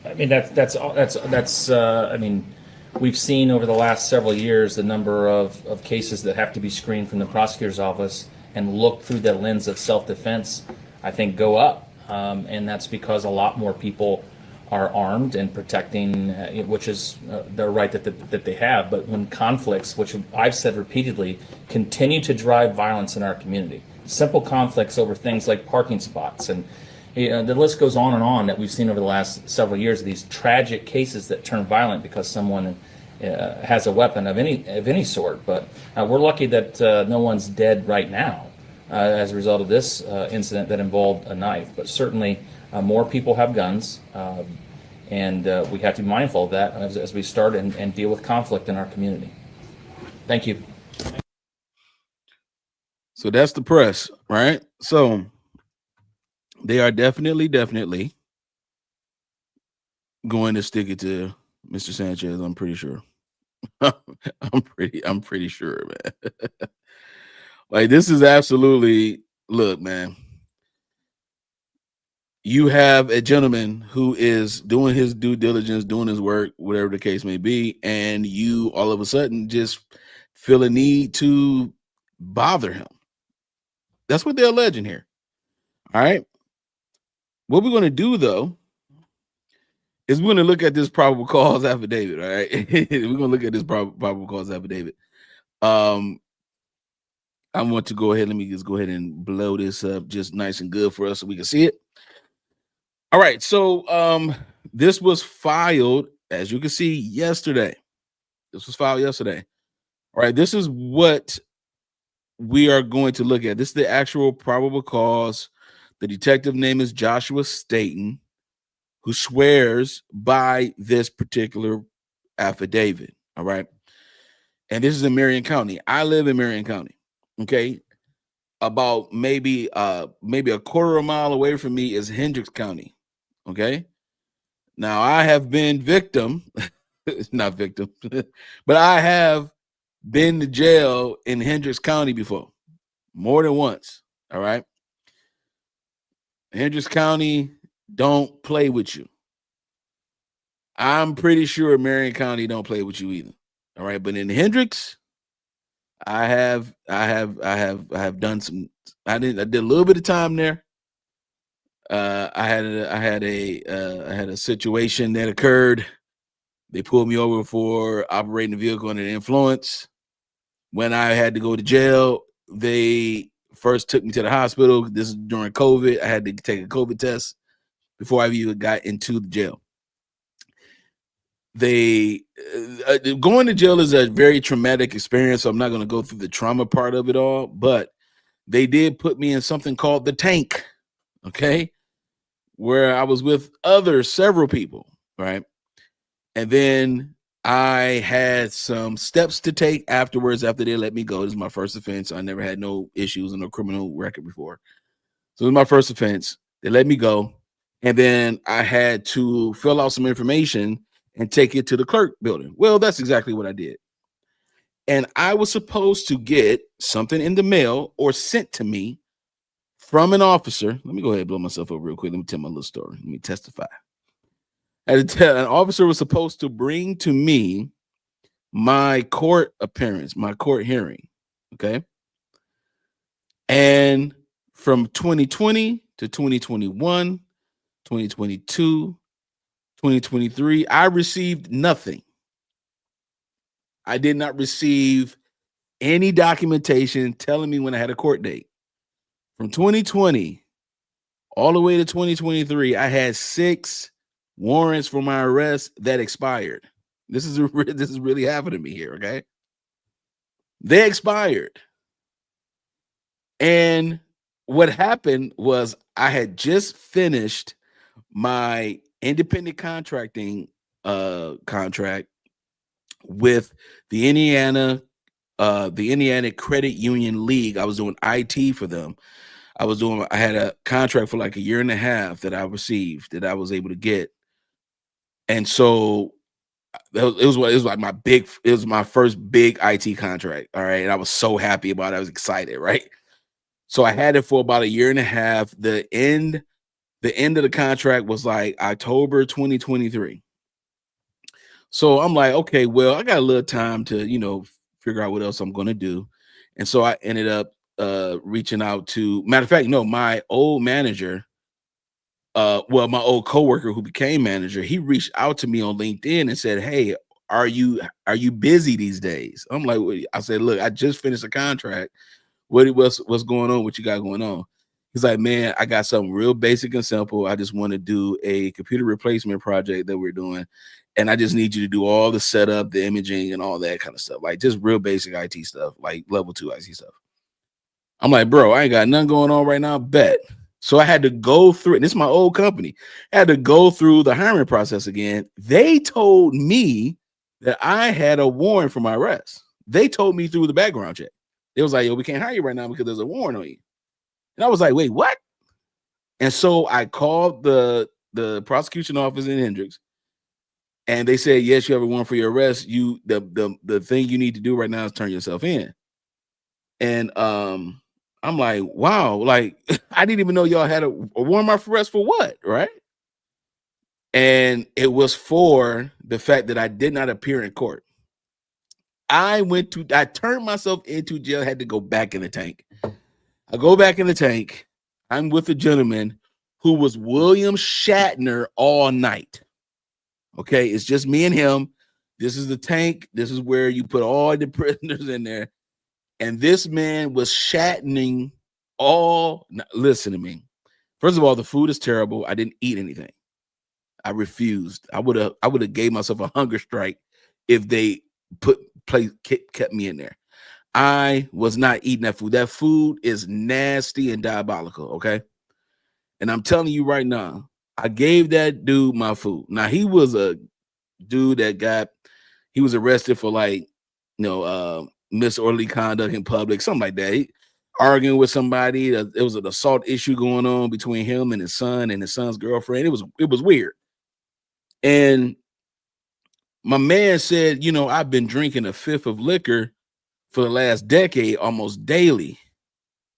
I mean, that's I mean, we've seen over the last several years the number of cases that have to be screened from the prosecutor's office and look through the lens of self-defense, I think, go up. And that's because a lot more people are armed and protecting, which is their right that they have. But when conflicts, which I've said repeatedly, continue to drive violence in our community, simple conflicts over things like parking spots, and the list goes on that we've seen over the last several years, these tragic cases that turn violent because someone has a weapon of any sort. But we're lucky that no one's dead right now as a result of this incident that involved a knife. But certainly more people have guns, and we have to be mindful of that as we start and deal with conflict in our community. Thank you. So that's the press, right? So they are definitely going to stick it to Mr. Sanchez. I'm pretty sure. I'm pretty sure, man. Like, this is absolutely, look, man. You have a gentleman who is doing his due diligence, doing his work, whatever the case may be, and you all of a sudden just feel a need to bother him. That's what they're alleging here. All right. What we're going to do, though, is we're going to look at this probable cause affidavit. All right. We're going to look at this probable cause affidavit. I want to go ahead. Let me just go ahead and blow this up just nice and good for us so we can see it. All right. So this was filed, as you can see, yesterday. This was filed yesterday. All right. This is what we are going to look at. This is the actual probable cause. The detective name is Joshua Staten, who swears by this particular affidavit. All right. And this is in Marion County. I live in Marion County. Okay. About maybe a quarter of a mile away from me is Hendricks County. Okay. Now I have been not victim, but I have been to jail in Hendricks County before, more than once. All right. Hendricks County don't play with you. I'm pretty sure Marion County don't play with you either. All right, but in Hendricks, I have done some. I did a little bit of time there. I had a situation that occurred. They pulled me over for operating the vehicle under the influence. When I had to go to jail, they first took me to the hospital. This is during COVID. I had to take a COVID test before I even got into the jail. They going to jail is a very traumatic experience, so I'm not going to go through the trauma part of it all, but they did put me in something called the tank, okay, where I was with several people, right? And then I had some steps to take afterwards after they let me go. This is my first offense. I never had no issues and no criminal record before. So it was my first offense. They let me go. And then I had to fill out some information and take it to the clerk building. Well, that's exactly what I did. And I was supposed to get something in the mail or sent to me from an officer. Let me go ahead and blow myself up real quick. Let me tell my little story. Let me testify. An officer was supposed to bring to me my court appearance, my court hearing. Okay. And from 2020 to 2021, 2022, 2023, I received nothing. I did not receive any documentation telling me when I had a court date. From 2020 all the way to 2023, I had 6 warrants for my arrest that expired. This is really happening to me here, okay? They expired. And what happened was I had just finished my independent contracting contract with the Indiana Credit Union League. I was doing IT for them. I had a contract for like a year and a half that I received, that I was able to get. And so it was my first big IT contract. All right. And I was so happy about it. I was excited. Right. So I had it for about a year and a half. The end of the contract was like October 2023. So I'm like, okay, well, I got a little time to, figure out what else I'm going to do. And so I ended up reaching out to, matter of fact, no, my old manager well, my old coworker who became manager, he reached out to me on LinkedIn and said, "Hey, are you busy these days?" I'm like, I said, "Look, I just finished a contract. What's going on? What you got going on?" He's like, "Man, I got something real basic and simple. I just want to do a computer replacement project that we're doing, and I just need you to do all the setup, the imaging, and all that kind of stuff, like just real basic IT stuff, like level 2 IT stuff." I'm like, "Bro, I ain't got nothing going on right now. Bet." So I had to go through it. This is my old company. I had to go through the hiring process again. They told me that I had a warrant for my arrest. They told me through the background check. It was like, "Yo, we can't hire you right now because there's a warrant on you." And I was like, "Wait, what?" And so I called the prosecution office in Hendricks, and they said, "Yes, you have a warrant for your arrest. You the thing you need to do right now is turn yourself in." And I'm like, "Wow, like I didn't even know y'all had a warrant for arrest for what, right?" And it was for the fact that I did not appear in court. I turned myself into jail, had to go back in the tank. I go back in the tank. I'm with a gentleman who was William Shatner all night. Okay, it's just me and him. This is the tank. This is where you put all the prisoners in there. And this man was shattening all. Listen to me. First of all, the food is terrible. I didn't eat anything. I refused. I would have gave myself a hunger strike if they kept me in there. I was not eating that food. That food is nasty and diabolical. Okay. And I'm telling you right now, I gave that dude my food. Now he was a dude that he was arrested for disorderly conduct in public, something like that. He arguing with somebody. There was an assault issue going on between him and his son and his son's girlfriend. It was weird. And my man said, "I've been drinking a fifth of liquor for the last decade, almost daily."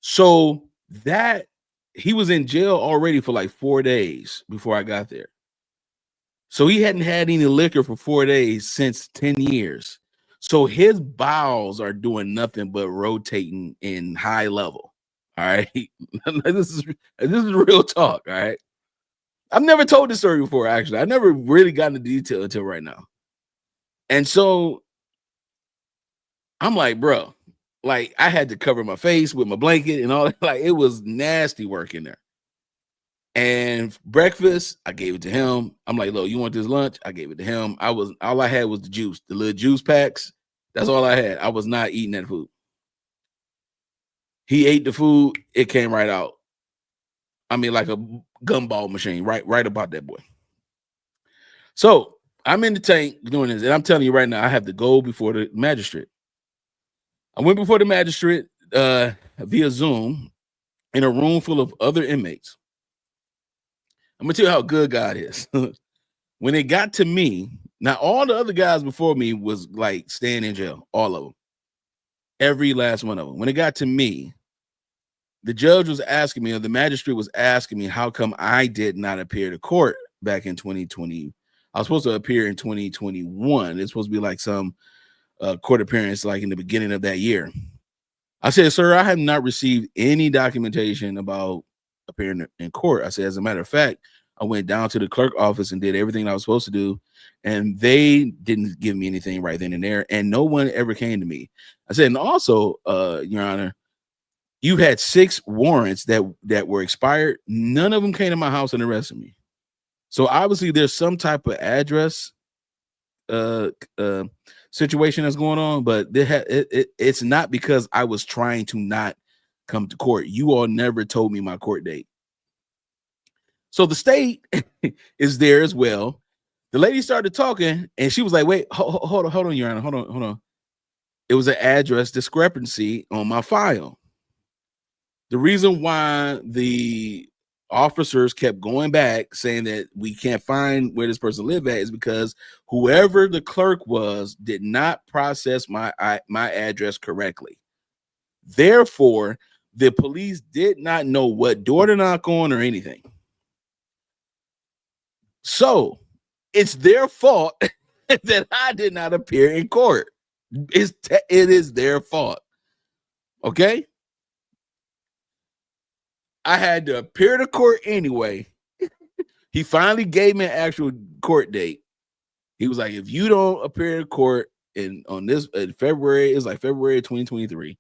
So that he was in jail already for like 4 days before I got there. So he hadn't had any liquor for 4 days since 10 years. So his bowels are doing nothing but rotating in high level. All right. This is real talk. All right. I've never told this story before, actually. I never really got into detail until right now. And so I'm like, bro, like I had to cover my face with my blanket and all that. Like it was nasty work in there. And breakfast, I gave it to him. I'm like, "Look, you want this lunch?" I gave it to him. All I had was the juice, the little juice packs. That's all I had. I was not eating that food. He ate the food, it came right out. I mean, like a gumball machine, right about that boy. So I'm in the tank doing this, and I'm telling you right now, I have to go before the magistrate. I went before the magistrate via Zoom in a room full of other inmates. I'm gonna tell you how good God is. When it got to me, now all the other guys before me was like staying in jail, all of them, every last one of them. When it got to me, the judge was asking me, or the magistrate was asking me, how come I did not appear to court back in 2020? I was supposed to appear in 2021. It's supposed to be like some court appearance like in the beginning of that year. I said, "Sir, I have not received any documentation about appearing in court." I said, "As a matter of fact, I went down to the clerk office and did everything I was supposed to do, and they didn't give me anything right then and there, and no one ever came to me." I said, "And also, Your Honor, you had 6 warrants that were expired. None of them came to my house and arrested me. So obviously there's some type of address situation that's going on, but it's not because I was trying to not come to court. You all never told me my court date." So the state is there as well. The lady started talking, and she was like, "Wait, hold on, Your Honor, hold on. It was an address discrepancy on my file. The reason why the officers kept going back saying that we can't find where this person lived at is because whoever the clerk was did not process my address correctly. Therefore, the police did not know what door to knock on or anything. So it's their fault that I did not appear in court. It is their fault. Okay. I had to appear to court anyway. He finally gave me an actual court date. He was like, if you don't appear in court on this February, it's like February 2023.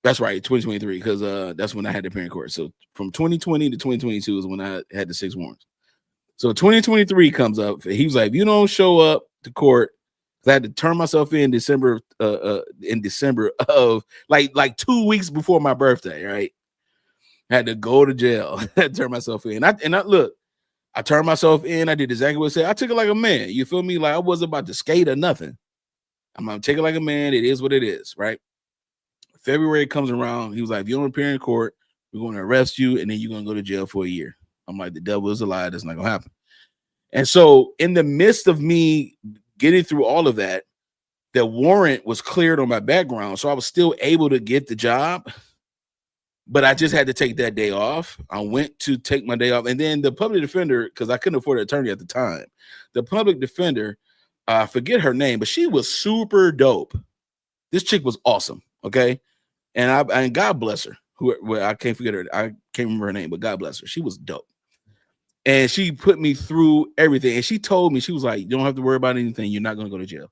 That's right, 2023, because that's when I had to appear in court. So from 2020 to 2022 is when I had the 6 warrants. So 2023 comes up. He was like, if you don't show up to court, I had to turn myself in December of like 2 weeks before my birthday, right? I had to go to jail. I had to turn myself in. I turned myself in. I did exactly what I said. I took it like a man. You feel me? Like I wasn't about to skate or nothing. I'm gonna take it like a man. It is what it is, right? February comes around. He was like, if you don't appear in court, we're going to arrest you, and then you're gonna go to jail for a year. I'm like, the devil is a lie. That's not gonna happen. And so, in the midst of me getting through all of that, the warrant was cleared on my background, so I was still able to get the job. But I just had to take that day off. I went to take my day off. And then the public defender, because I couldn't afford an attorney at the time, the public defender, I forget her name, but she was super dope. This chick was awesome. Okay. And God bless her. I can't forget her. I can't remember her name, but God bless her. She was dope. And she put me through everything. And she told me, she was like, you don't have to worry about anything. You're not going to go to jail.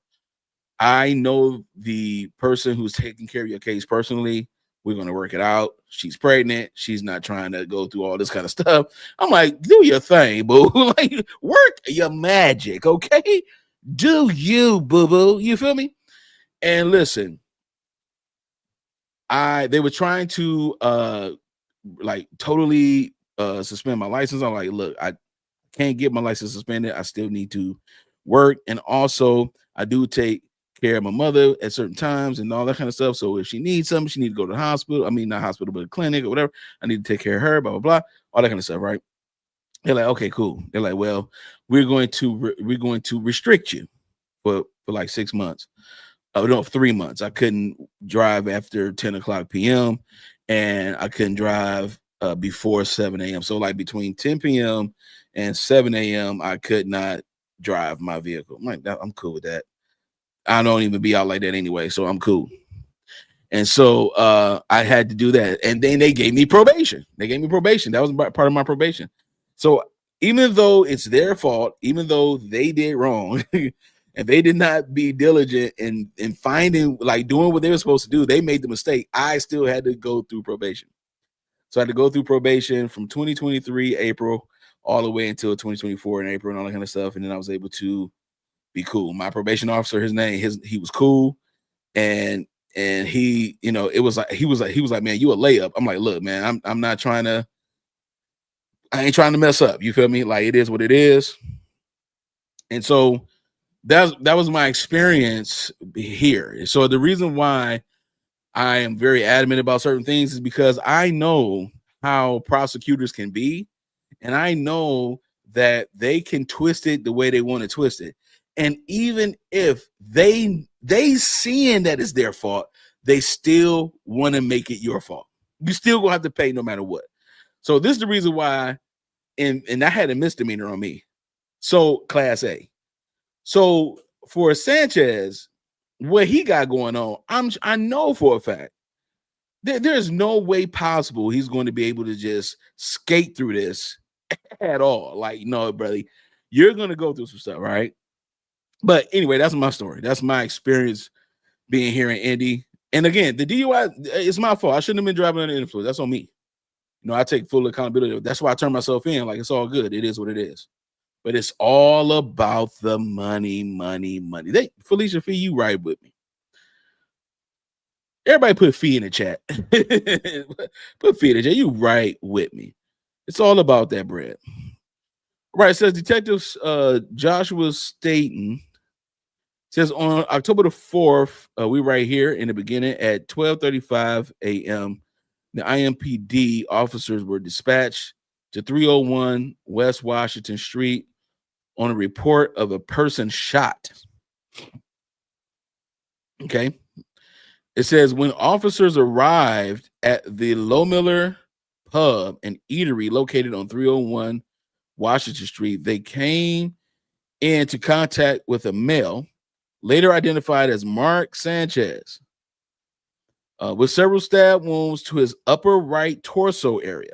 I know the person who's taking care of your case personally. We're going to work it out. She's pregnant. She's not trying to go through all this kind of stuff. I'm like, do your thing, boo. Like, work your magic, okay? Do you, boo-boo. You feel me? And listen, they were trying to like totally suspend my license. I'm like, look, I can't get my license suspended. I still need to work. And also, I do take care of my mother at certain times and all that kind of stuff. So if she needs something, she needs to go to the hospital. I mean, not hospital, but a clinic or whatever. I need to take care of her, blah, blah, blah, all that kind of stuff, right? They're like, okay, cool. They're like, well, we're going to restrict you for like 6 months. No, 3 months. I couldn't drive after 10 o'clock p.m. and I couldn't drive before 7 a.m. So like between 10 p.m. and 7 a.m., I could not drive my vehicle. I'm like, I'm cool with that. I don't even be out like that anyway, so I'm cool. And so I had to do that. And then they gave me probation. That was part of my probation. So even though it's their fault, even though they did wrong, and they did not be diligent in finding, like doing what they were supposed to do, they made the mistake. I still had to go through probation. So I had to go through probation from 2023 April all the way until 2024 in April and all that kind of stuff. And then I was able to be cool. My probation officer, he was cool. And he, you know, he was like, man, you a layup. I'm like, look, man, I ain't trying to mess up. You feel me? Like, it is what it is. And so that was my experience here. So the reason why I am very adamant about certain things is because I know how prosecutors can be, and I know that they can twist it the way they want to twist it. And even if they seeing that it's their fault, they still want to make it your fault. You still gonna have to pay no matter what. So this is the reason why, and I had a misdemeanor on me. So Class A. So for Sanchez, what he got going on, I know for a fact there's no way possible he's going to be able to just skate through this at all. Like, no, brother, you're going to go through some stuff, right? But anyway, that's my story. That's my experience being here in Indy. And again, the DUI, it's my fault. I shouldn't have been driving under influence. That's on me. You know, I take full accountability. That's why I turn myself in. Like, it's all good. It is what it is. But it's all about the money. Felicia Fee, you right with me. Everybody put fee in the chat. Put fee in the chat. You right with me. It's all about that bread. Right, it says Detectives Joshua Staten says on October the 4th, we right here in the beginning at 12:35 a.m. The IMPD officers were dispatched to 301 West Washington Street on a report of a person shot. Okay. It says when officers arrived at the Low Miller Pub and Eatery located on 301 Washington Street, they came into contact with a male, later identified as Mark Sanchez, with several stab wounds to his upper right torso area.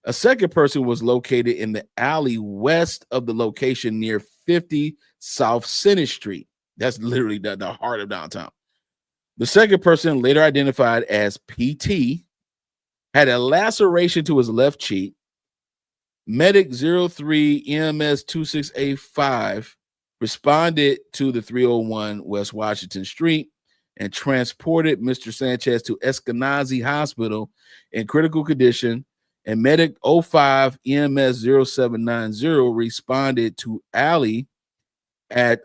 A second person was located in the alley west of the location near 50 South Senate Street. That's literally the heart of downtown. The second person, later identified as PT, had a laceration to his left cheek. Medic 03 EMS 2685 responded to the 301 West Washington Street and transported Mr. Sanchez to Eskenazi Hospital in critical condition. And Medic 05 EMS 0790 responded to Alley at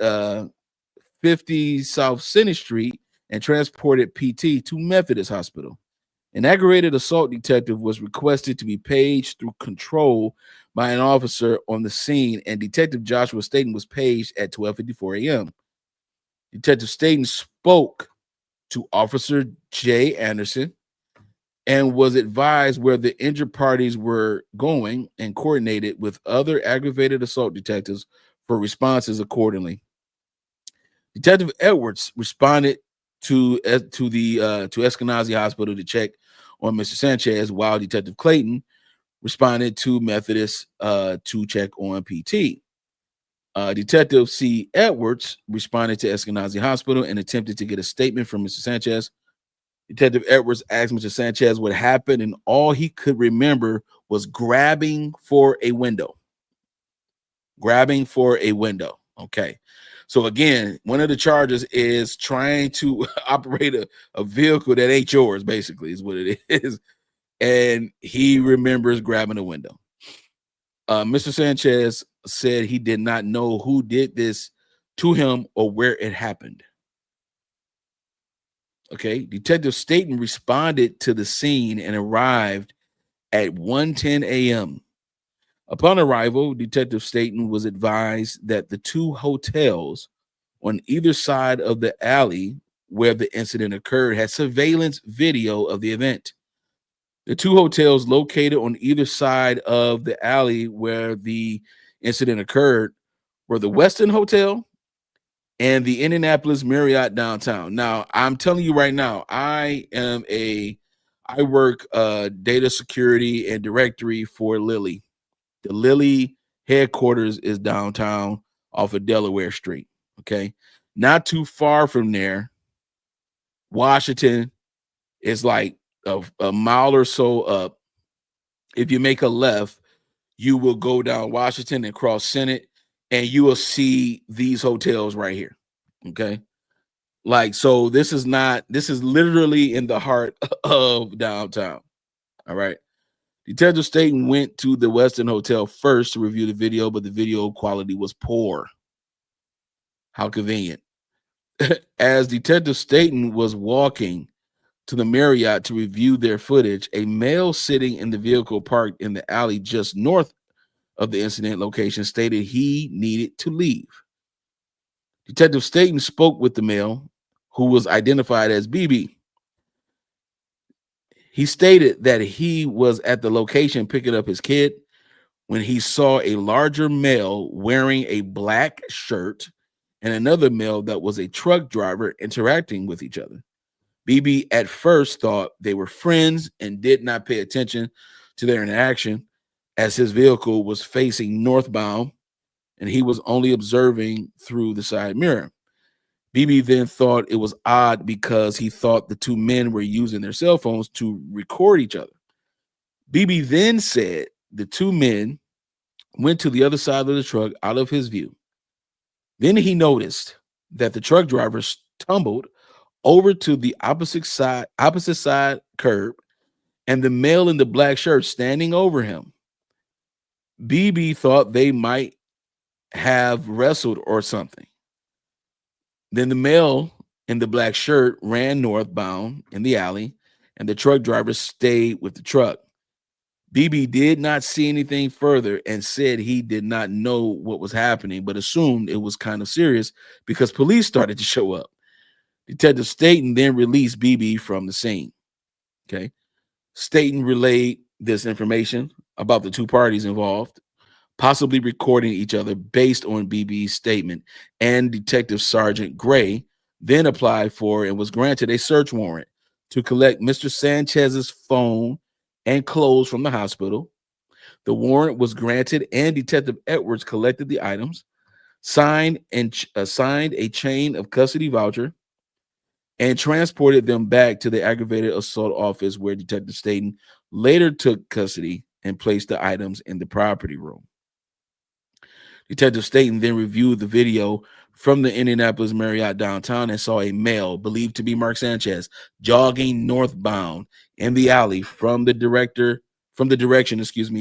50 South Senate Street and transported PT to Methodist Hospital. An aggravated assault detective was requested to be paged through control by an officer on the scene, and Detective Joshua Staten was paged at 12:54 a.m. Detective Staten spoke to Officer Jay Anderson and was advised where the injured parties were going and coordinated with other aggravated assault detectives for responses accordingly. Detective Edwards responded to Eskenazi Hospital to check on Mr. Sanchez, while Detective Clayton responded to Methodist to check on PT. Detective C. Edwards responded to Eskenazi Hospital and attempted to get a statement from Mr. Sanchez. Detective Edwards asked Mr. Sanchez what happened, and all he could remember was grabbing for a window. Grabbing for a window. Okay. So again, one of the charges is trying to operate a vehicle that ain't yours, basically, is what it is. And he remembers grabbing a window. Mr. Sanchez said he did not know who did this to him or where it happened. Okay. Detective Staten responded to the scene and arrived at 1:10 a.m. Upon arrival, Detective Staten was advised that the two hotels on either side of the alley where the incident occurred had surveillance video of the event. The two hotels located on either side of the alley where the incident occurred were the Westin Hotel and the Indianapolis Marriott downtown. Now, I'm telling you right now, I work data security and directory for Lilly. The Lilly headquarters is downtown off of Delaware Street. Okay. Not too far from there, Washington is like a mile or so up. If you make a left, you will go down Washington and cross Senate, and you will see these hotels right here. Okay. Like, so this is literally in the heart of downtown. All right. Detective Staten went to the Westin Hotel first to review the video, but the video quality was poor. How convenient. As Detective Staten was walking to the Marriott to review their footage, a male sitting in the vehicle parked in the alley just north of the incident location stated he needed to leave. Detective Staten spoke with the male, who was identified as BB. He stated that he was at the location picking up his kid when he saw a larger male wearing a black shirt and another male that was a truck driver interacting with each other. BB at first thought they were friends and did not pay attention to their interaction, as his vehicle was facing northbound and he was only observing through the side mirror. BB then thought it was odd because he thought the two men were using their cell phones to record each other. BB then said the two men went to the other side of the truck out of his view. Then he noticed that the truck driver stumbled over to the opposite side curb, and the male in the black shirt standing over him. BB thought they might have wrestled or something. Then the male in the black shirt ran northbound in the alley, and the truck driver stayed with the truck. BB did not see anything further and said he did not know what was happening, but assumed it was kind of serious because police started to show up. Detective Staten then released BB from the scene. Okay. Staten relayed this information about the two parties involved, possibly recording each other based on BB's statement, and Detective Sergeant Gray then applied for and was granted a search warrant to collect Mr. Sanchez's phone and clothes from the hospital. The warrant was granted, and Detective Edwards collected the items, signed a chain of custody voucher, and transported them back to the aggravated assault office, where Detective Staten later took custody and placed the items in the property room. Detective Staten then reviewed the video from the Indianapolis Marriott downtown and saw a male believed to be Mark Sanchez jogging northbound in the alley from the direction,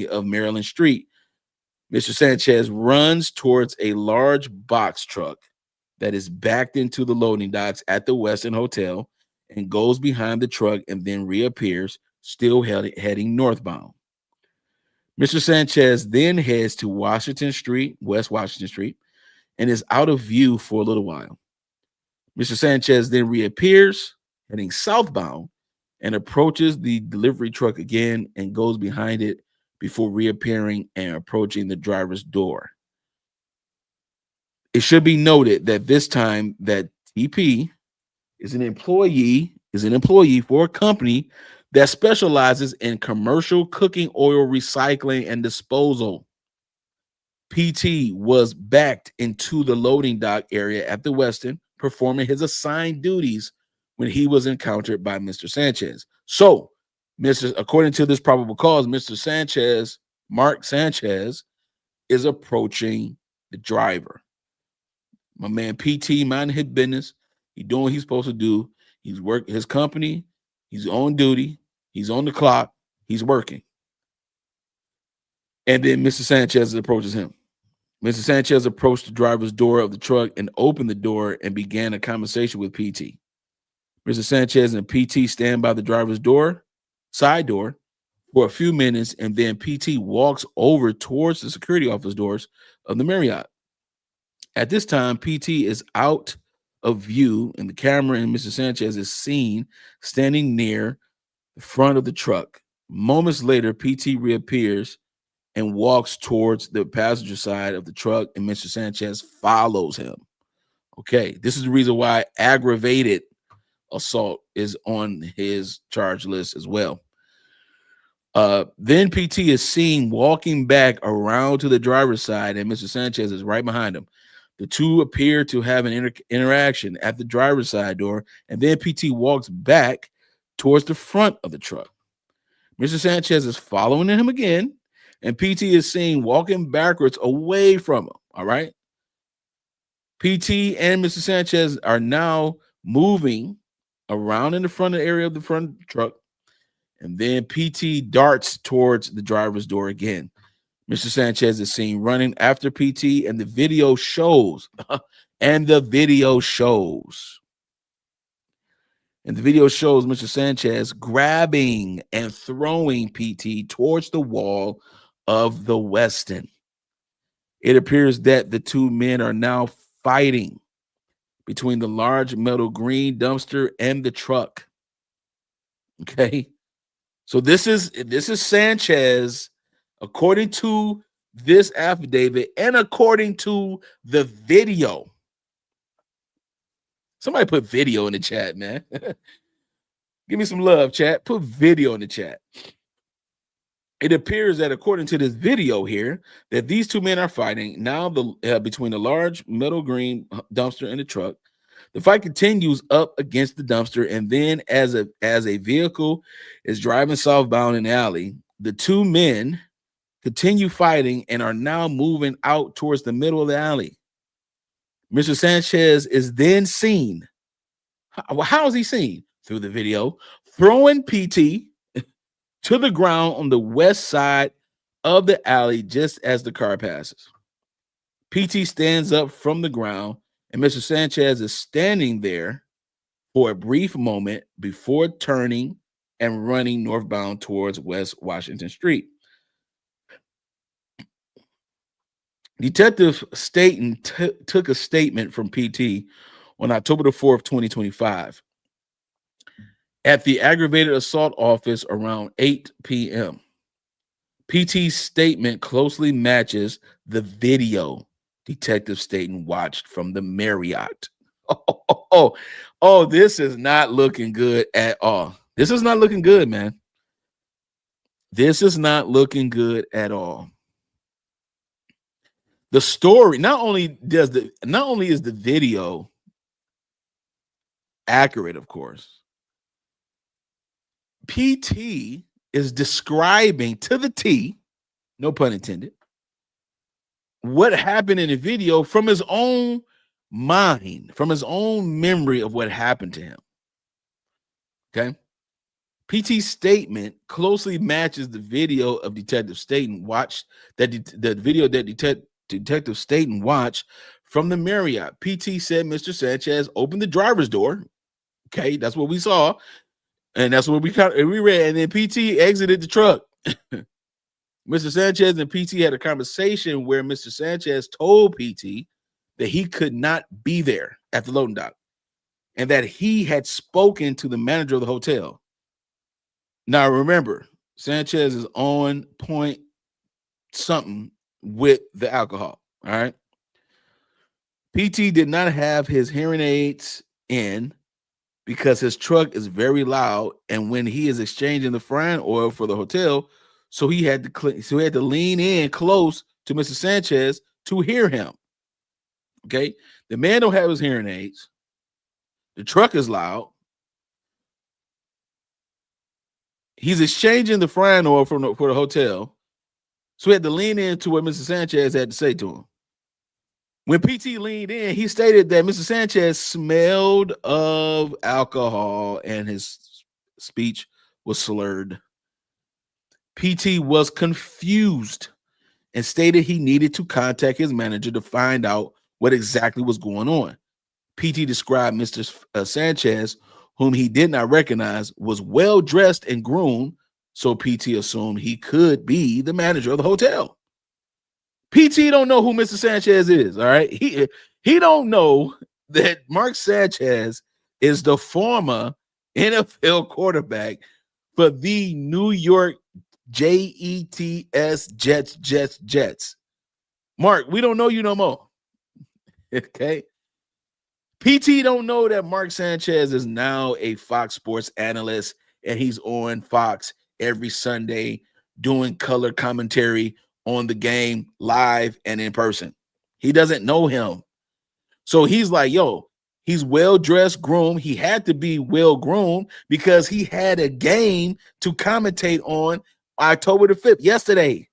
of Maryland Street. Mr. Sanchez runs towards a large box truck that is backed into the loading docks at the Westin Hotel and goes behind the truck and then reappears, still heading northbound. Mr. Sanchez then heads to West Washington Street, and is out of view for a little while. Mr. Sanchez then reappears, heading southbound, and approaches the delivery truck again and goes behind it before reappearing and approaching the driver's door. It should be noted that this time that TP is an employee for a company that specializes in commercial cooking oil recycling and disposal. PT was backed into the loading dock area at the Westin, performing his assigned duties when he was encountered by Mr. Sanchez. So, according to this probable cause, Mark Sanchez, is approaching the driver. My man PT minding his business. He's doing what he's supposed to do. He's working his company. He's on duty. He's on the clock. He's working. And then Mr. Sanchez approaches him. Mr. Sanchez approached the driver's door of the truck and opened the door and began a conversation with PT. Mr. Sanchez and PT stand by the driver's side door, for a few minutes, and then PT walks over towards the security office doors of the Marriott. At this time, PT is out of view, and the camera and Mr. Sanchez is seen standing near the front of the truck. Moments later, PT reappears and walks towards the passenger side of the truck, and Mr. Sanchez follows him. Okay, this is the reason why aggravated assault is on his charge list as well. Then PT is seen walking back around to the driver's side, and Mr. Sanchez is right behind him. The two appear to have an interaction at the driver's side door, and then PT walks back towards the front of the truck. Mr. Sanchez is following him again, and PT is seen walking backwards away from him. All right. PT and Mr. Sanchez are now moving around in the front area of the front truck, and then PT darts towards the driver's door again. Mr. Sanchez is seen running after PT, and the video shows, Mr. Sanchez grabbing and throwing PT towards the wall of the Westin. It appears that the two men are now fighting between the large metal green dumpster and the truck. Okay. So this is Sanchez, according to this affidavit and according to the video. Somebody put video in the chat, man. Give me some love, chat. Put video in the chat. It appears that according to this video here, that these two men are fighting now between the large metal green dumpster and the truck. The fight continues up against the dumpster, and then as a vehicle is driving southbound in the alley, the two men continue fighting and are now moving out towards the middle of the alley. Mr. Sanchez is then seen. How is he seen? Through the video, throwing PT to the ground on the west side of the alley just as the car passes. PT stands up from the ground, and Mr. Sanchez is standing there for a brief moment before turning and running northbound towards West Washington Street. Detective Staten took a statement from PT on October the 4th, 2025 at the aggravated assault office around 8 p.m. PT's statement closely matches the video Detective Staten watched from the Marriott. This is not looking good at all. This is not looking good, man. This is not looking good at all. The story, not only is the video accurate, of course, PT is describing to the T, no pun intended, what happened in the video from his own mind, from his own memory of what happened to him. Okay. PT's statement closely matches the video of Detective Staten watched the video that Detective Staten watched from the Marriott. PT said Mr. Sanchez opened the driver's door. Okay, that's what we saw, and that's what we read. And then PT exited the truck. Mr. Sanchez and PT had a conversation where Mr. Sanchez told PT that he could not be there at the loading dock, and that he had spoken to the manager of the hotel. Now, remember, Sanchez is on point something with the alcohol, all right? PT did not have his hearing aids in because his truck is very loud, and when he is exchanging the frying oil for the hotel, so he had to lean in close to Mr. Sanchez to hear him, okay? The man don't have his hearing aids. The truck is loud. He's exchanging the frying oil for the hotel. So he had to lean into what Mr. Sanchez had to say to him. When PT leaned in, he stated that Mr. Sanchez smelled of alcohol and his speech was slurred. PT was confused and stated he needed to contact his manager to find out what exactly was going on. PT described Mr. Sanchez, whom he did not recognize, was well dressed and groomed, so PT assumed he could be the manager of the hotel. PT don't know who Mr. Sanchez is, all right? He don't know that Mark Sanchez is the former NFL quarterback for the New York Jets. Mark, we don't know you no more. Okay? PT don't know that Mark Sanchez is now a Fox Sports analyst, and he's on Fox every Sunday doing color commentary on the game live and in person. He doesn't know him. So he's like, yo, he's well-dressed, groomed. He had to be well-groomed because he had a game to commentate on October the 5th, yesterday.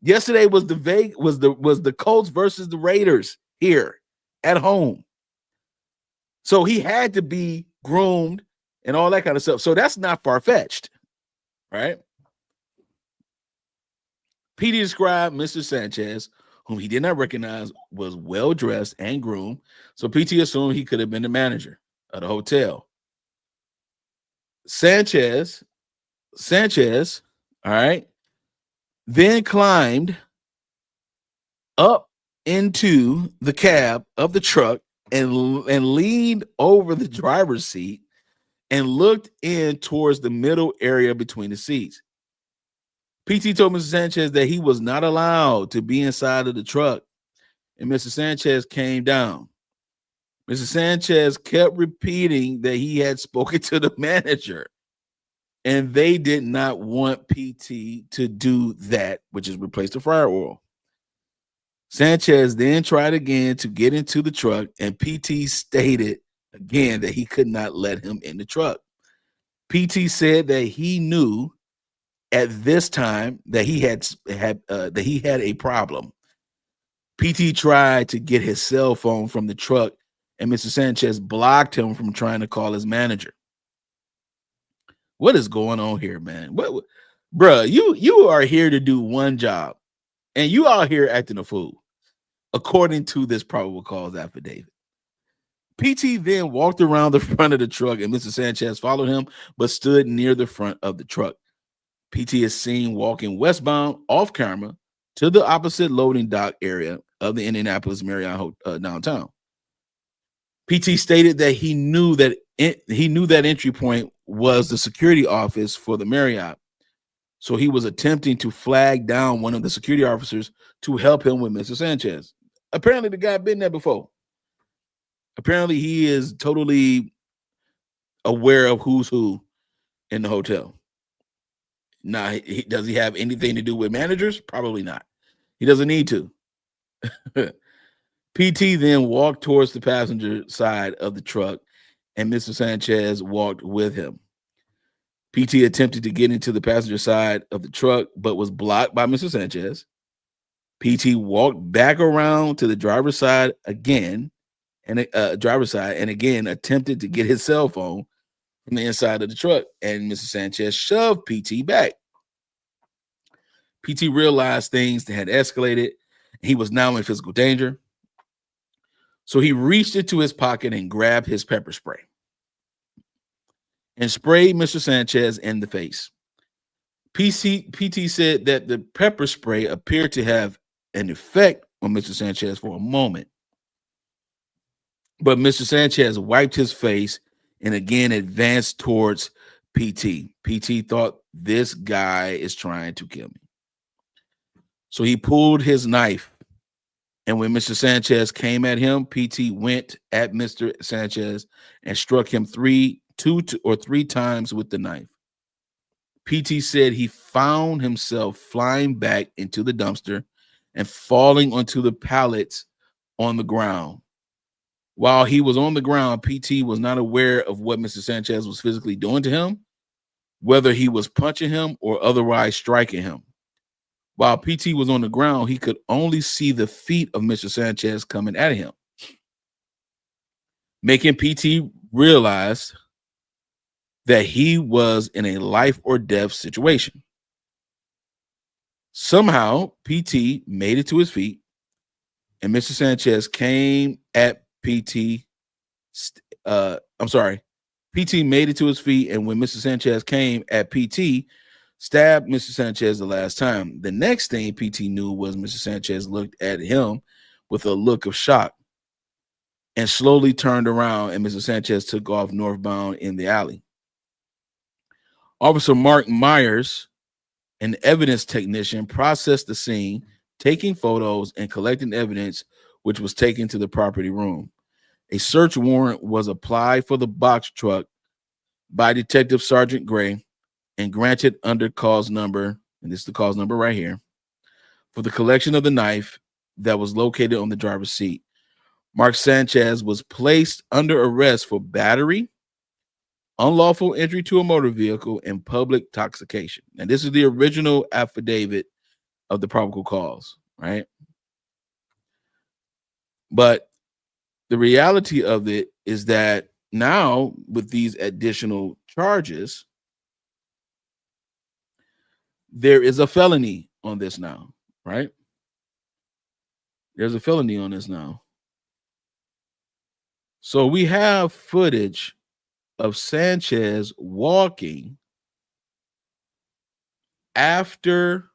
Yesterday was the Colts versus the Raiders here at home. So he had to be groomed and all that kind of stuff. So that's not far-fetched, right? PT described Mr. Sanchez, whom he did not recognize, was well-dressed and groomed. So PT assumed he could have been the manager of the hotel. Sanchez, all right, then climbed up into the cab of the truck and leaned over the driver's seat and looked in towards the middle area between the seats. PT told Mr. Sanchez that he was not allowed to be inside of the truck, and Mr. Sanchez came down. Mr. Sanchez kept repeating that he had spoken to the manager, and they did not want PT to do that, which is replace the fryer oil. Sanchez then tried again to get into the truck, and PT stated again that he could not let him in the truck. PT said that he knew at this time that he had a problem. PT tried to get his cell phone from the truck, and Mr. Sanchez blocked him from trying to call his manager. What is going on here, man? What bruh, you are here to do one job, and you out here acting a fool, according to this probable cause affidavit. PT then walked around the front of the truck, and Mr. Sanchez followed him, but stood near the front of the truck. PT is seen walking westbound off camera to the opposite loading dock area of the Indianapolis Marriott downtown. PT stated that he knew that entry point was the security office for the Marriott. So he was attempting to flag down one of the security officers to help him with Mr. Sanchez. Apparently the guy been there before. Apparently he is totally aware of who's who in the hotel. Now, does he have anything to do with managers? Probably not. He doesn't need to. PT then walked towards the passenger side of the truck, and Mr. Sanchez walked with him. PT attempted to get into the passenger side of the truck, but was blocked by Mr. Sanchez. PT walked back around to the driver's side again, and again attempted to get his cell phone from the inside of the truck, and Mr. Sanchez shoved PT back. PT realized things that had escalated. He was now in physical danger. So he reached into his pocket and grabbed his pepper spray and sprayed Mr. Sanchez in the face. PT said that the pepper spray appeared to have an effect on Mr. Sanchez for a moment. But Mr. Sanchez wiped his face and again advanced towards PT. PT thought, this guy is trying to kill me. So he pulled his knife. And when Mr. Sanchez came at him, PT went at Mr. Sanchez and struck him two or three times with the knife. PT said he found himself flying back into the dumpster and falling onto the pallets on the ground. While he was on the ground, PT was not aware of what Mr. Sanchez was physically doing to him, whether he was punching him or otherwise striking him. While PT was on the ground, he could only see the feet of Mr. Sanchez coming at him, making PT realize that he was in a life or death situation. Somehow, PT made it to his feet, and Mr. Sanchez came at PT. PT made it to his feet, and when Mr. Sanchez came at PT, stabbed Mr. Sanchez the last time. The next thing PT knew was Mr. Sanchez looked at him with a look of shock and slowly turned around, and Mr. Sanchez took off northbound in the alley. Officer Mark Myers, an evidence technician, processed the scene, taking photos and collecting evidence, which was taken to the property room. A search warrant was applied for the box truck by Detective Sergeant Gray and granted under cause number, and this is the cause number right here, for the collection of the knife that was located on the driver's seat. Mark Sanchez was placed under arrest for battery, unlawful entry to a motor vehicle, and public intoxication. And this is the original affidavit of the probable cause, right? But the reality of it is that now with these additional charges, there is a felony on this now, right? There's a felony on this now. So we have footage of Sanchez walking after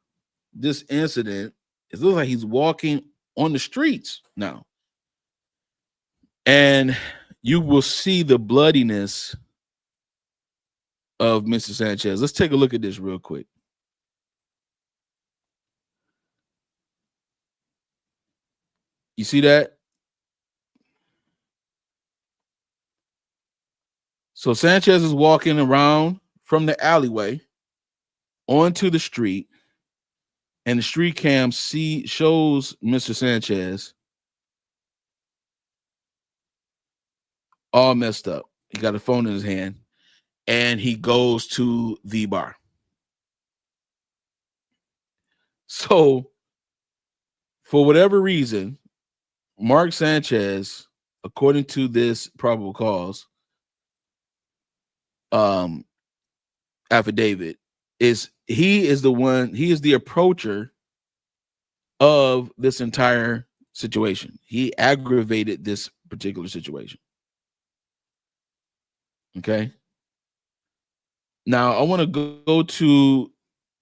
this incident. It looks like he's walking on the streets now. And you will see the bloodiness of Mr. Sanchez. Let's take a look at this real quick. You see that? So Sanchez is walking around from the alleyway onto the street, and the street cam shows Mr. Sanchez all messed up. He got a phone in his hand, and he goes to the bar. So, for whatever reason, Mark Sanchez, according to this probable cause affidavit, he is the approacher of this entire situation. He aggravated this particular situation. Okay. Now I want to go to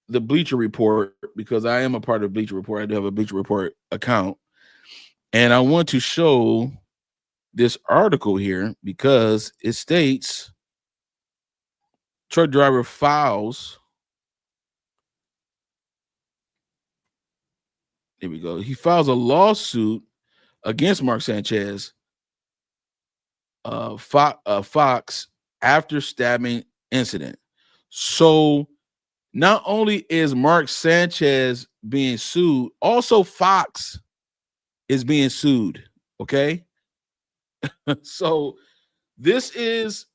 the Bleacher Report because I am a part of Bleacher Report. I do have a Bleacher Report account, and I want to show this article here because it states truck driver files. Here we go. He files a lawsuit against Mark Sanchez, Fox, after stabbing incident. So Not only is Mark Sanchez being sued, also Fox is being sued. Okay. So this is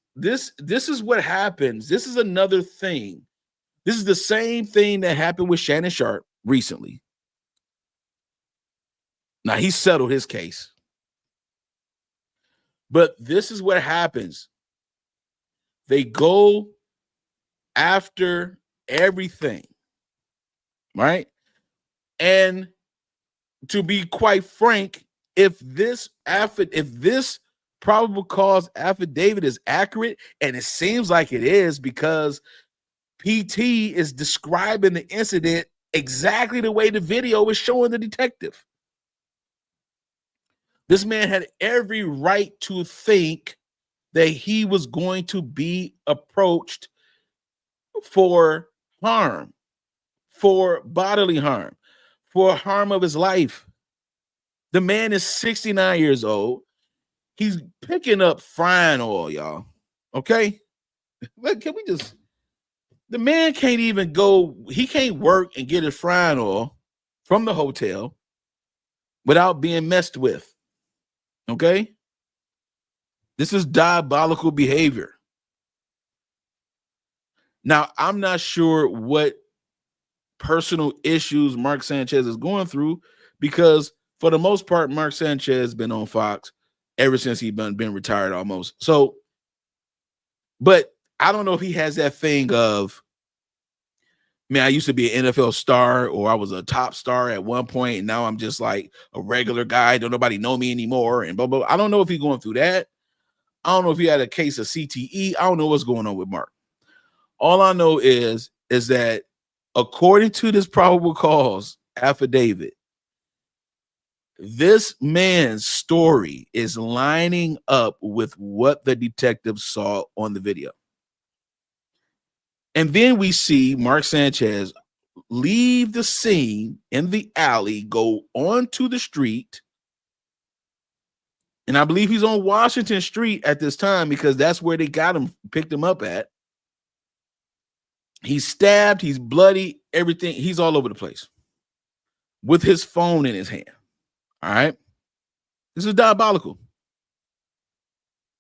what happens. This is another thing. This is the same thing that happened with Shannon Sharp recently. Now he settled his case. But this is what happens. They go after everything, right? And to be quite frank, if this probable cause affidavit is accurate, and it seems like it is because PT is describing the incident exactly the way the video is showing the detective. This man had every right to think that he was going to be approached for harm, for bodily harm, for harm of his life. The man is 69 years old. He's picking up frying oil, y'all. Okay? Can we just... The man can't even go... He can't work and get his frying oil from the hotel without being messed with. Okay? This is diabolical behavior. Now, I'm not sure what personal issues Mark Sanchez is going through, because for the most part, Mark Sanchez has been on Fox ever since he's been retired almost. So, but I don't know if he has that thing of, man, I used to be an NFL star, or I was a top star at one point, and now I'm just like a regular guy. Don't nobody know me anymore, and blah, blah. I don't know if he's going through that. I don't know if he had a case of CTE. I don't know what's going on with Mark. All I know is that according to this probable cause affidavit, this man's story is lining up with what the detective saw on the video. And then we see Mark Sanchez leave the scene in the alley, go onto the street. And I believe he's on Washington Street at this time, because that's where they got him, picked him up at. He's stabbed, he's bloody, everything. He's all over the place with his phone in his hand. All right. This is diabolical.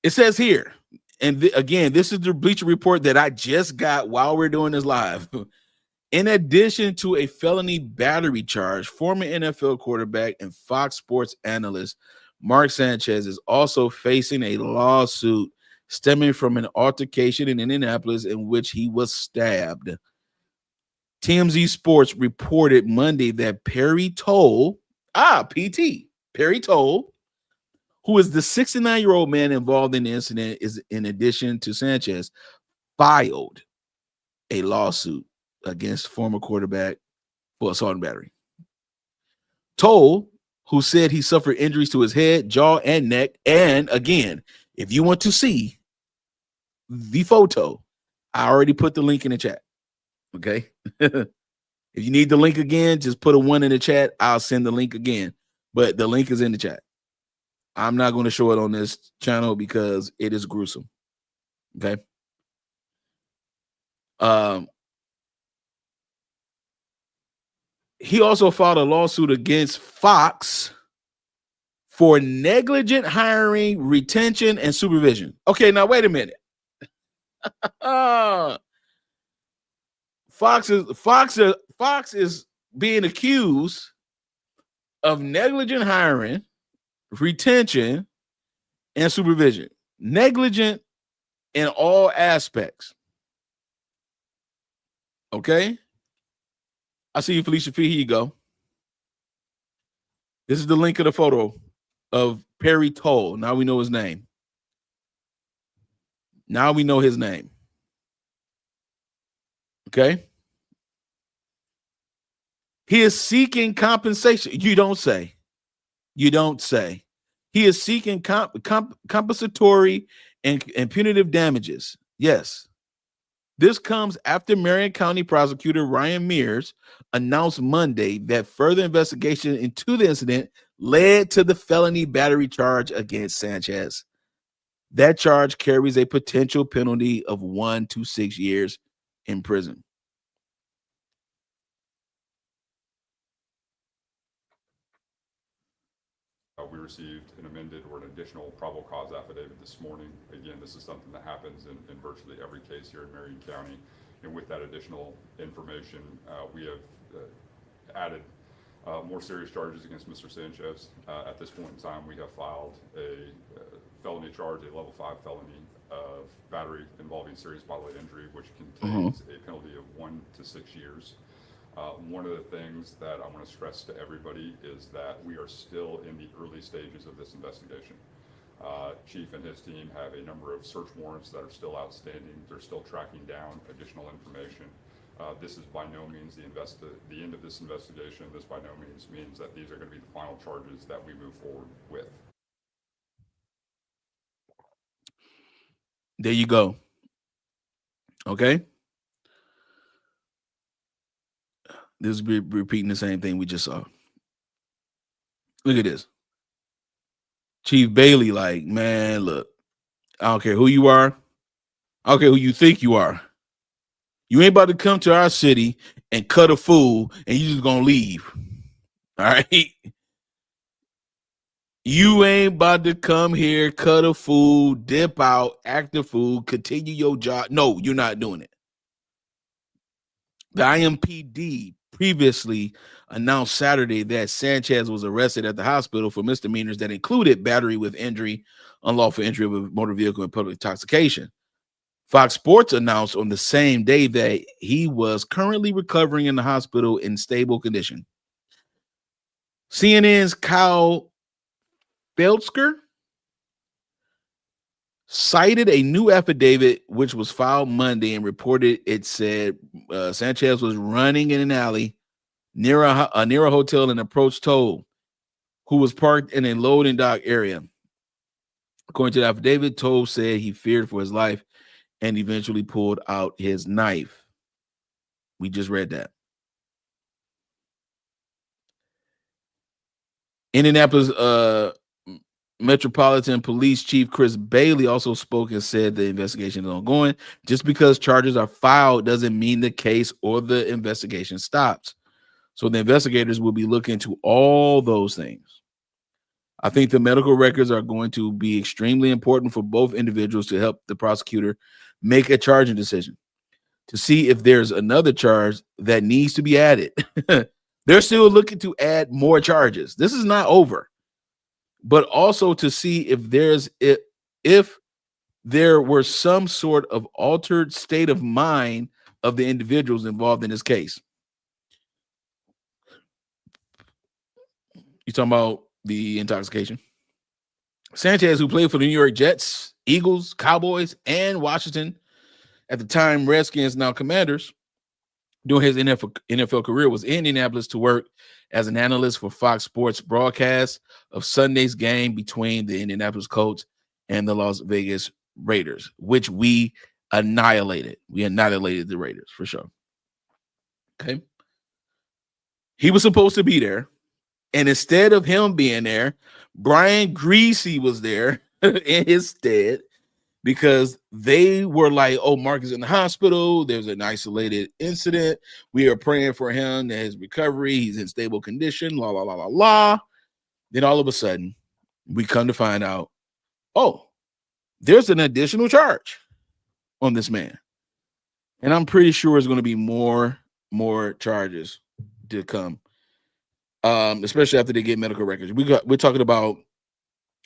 It says here, and again, this is the Bleacher Report that I just got while we're doing this live. In addition to a felony battery charge, former NFL quarterback and Fox Sports analyst Mark Sanchez is also facing a lawsuit stemming from an altercation in Indianapolis in which he was stabbed. TMZ Sports reported Monday that Perry Toll, Perry Toll, who is the 69-year-old man involved in the incident, is, in addition to Sanchez, filed a lawsuit against former quarterback for assault and battery. Toll, who said he suffered injuries to his head, jaw, and neck, and again, if you want to see the photo, I already put the link in the chat. Okay. If you need the link again, just put a 1 in the chat. I'll send the link again, but the link is in the chat. I'm not going to show it on this channel because it is gruesome. Okay. He also filed a lawsuit against Fox for negligent hiring, retention, and supervision. Okay, now wait a minute. Fox is being accused of negligent hiring, retention, and supervision. Negligent in all aspects. Okay. I see you, Felicia Fee. Here you go. This is the link of the photo of Perry Toll. Now we know his name. Now we know his name. Okay. He is seeking compensation. You don't say. You don't say. He is seeking compensatory and punitive damages. Yes. This comes after Marion County prosecutor Ryan Mears announced Monday that further investigation into the incident led to the felony battery charge against Sanchez. That charge carries a potential penalty of 1 to 6 years in prison. received an amended or an additional probable cause affidavit this morning. Again, this is something that happens in virtually every case here in Marion County. And with that additional information, we have added more serious charges against Mr. Sanchez. At this point in time, we have filed a felony charge, a level 5 felony of battery involving serious bodily injury, which contains a penalty of 1 to 6 years. One of the things that I want to stress to everybody is that we are still in the early stages of this investigation. Chief and his team have a number of search warrants that are still outstanding. They're still tracking down additional information. This is by no means the end of this investigation. This by no means that these are going to be the final charges that we move forward with. There you go. Okay. This is repeating the same thing we just saw. Look at this. Chief Bailey, like, man, look, I don't care who you are. I don't care who you think you are. You ain't about to come to our city and cut a fool and you just gonna leave. All right. You ain't about to come here, cut a fool, dip out, act a fool, continue your job. No, you're not doing it. The IMPD previously announced Saturday that Sanchez was arrested at the hospital for misdemeanors that included battery with injury, unlawful entry of a motor vehicle, and public intoxication. Fox Sports announced on the same day that he was currently recovering in the hospital in stable condition. CNN's Kyle Feltzker cited a new affidavit which was filed Monday and reported it said Sanchez was running in an alley near a hotel and approached Toll, who was parked in a loading dock area. According to the affidavit, Toll said he feared for his life and eventually pulled out his knife. We just read that. Indianapolis Metropolitan Police Chief Chris Bailey also spoke and said the investigation is ongoing. Just because charges are filed doesn't mean the case or the investigation stops. So the investigators will be looking into all those things. I think the medical records are going to be extremely important for both individuals to help the prosecutor make a charging decision to see if there's another charge that needs to be added. They're still looking to add more charges. This is not over. But also to see if there were some sort of altered state of mind of the individuals involved in this case. You talking about the intoxication? Sanchez, who played for the New York Jets, Eagles, Cowboys, and Washington, at the time Redskins, now Commanders, during his NFL career, was in Indianapolis to work as an analyst for Fox Sports broadcast of Sunday's game between the Indianapolis Colts and the Las Vegas Raiders, which we annihilated. We annihilated the Raiders for sure. Okay. He was supposed to be there. And instead of him being there, Brian Greasy was there in his stead because they were like, oh, Mark is in the hospital. There's an isolated incident. We are praying for him and his recovery. He's in stable condition, la, la, la, la, la. Then all of a sudden, we come to find out, oh, there's an additional charge on this man. And I'm pretty sure it's going to be more charges to come, especially after they get medical records. We're talking about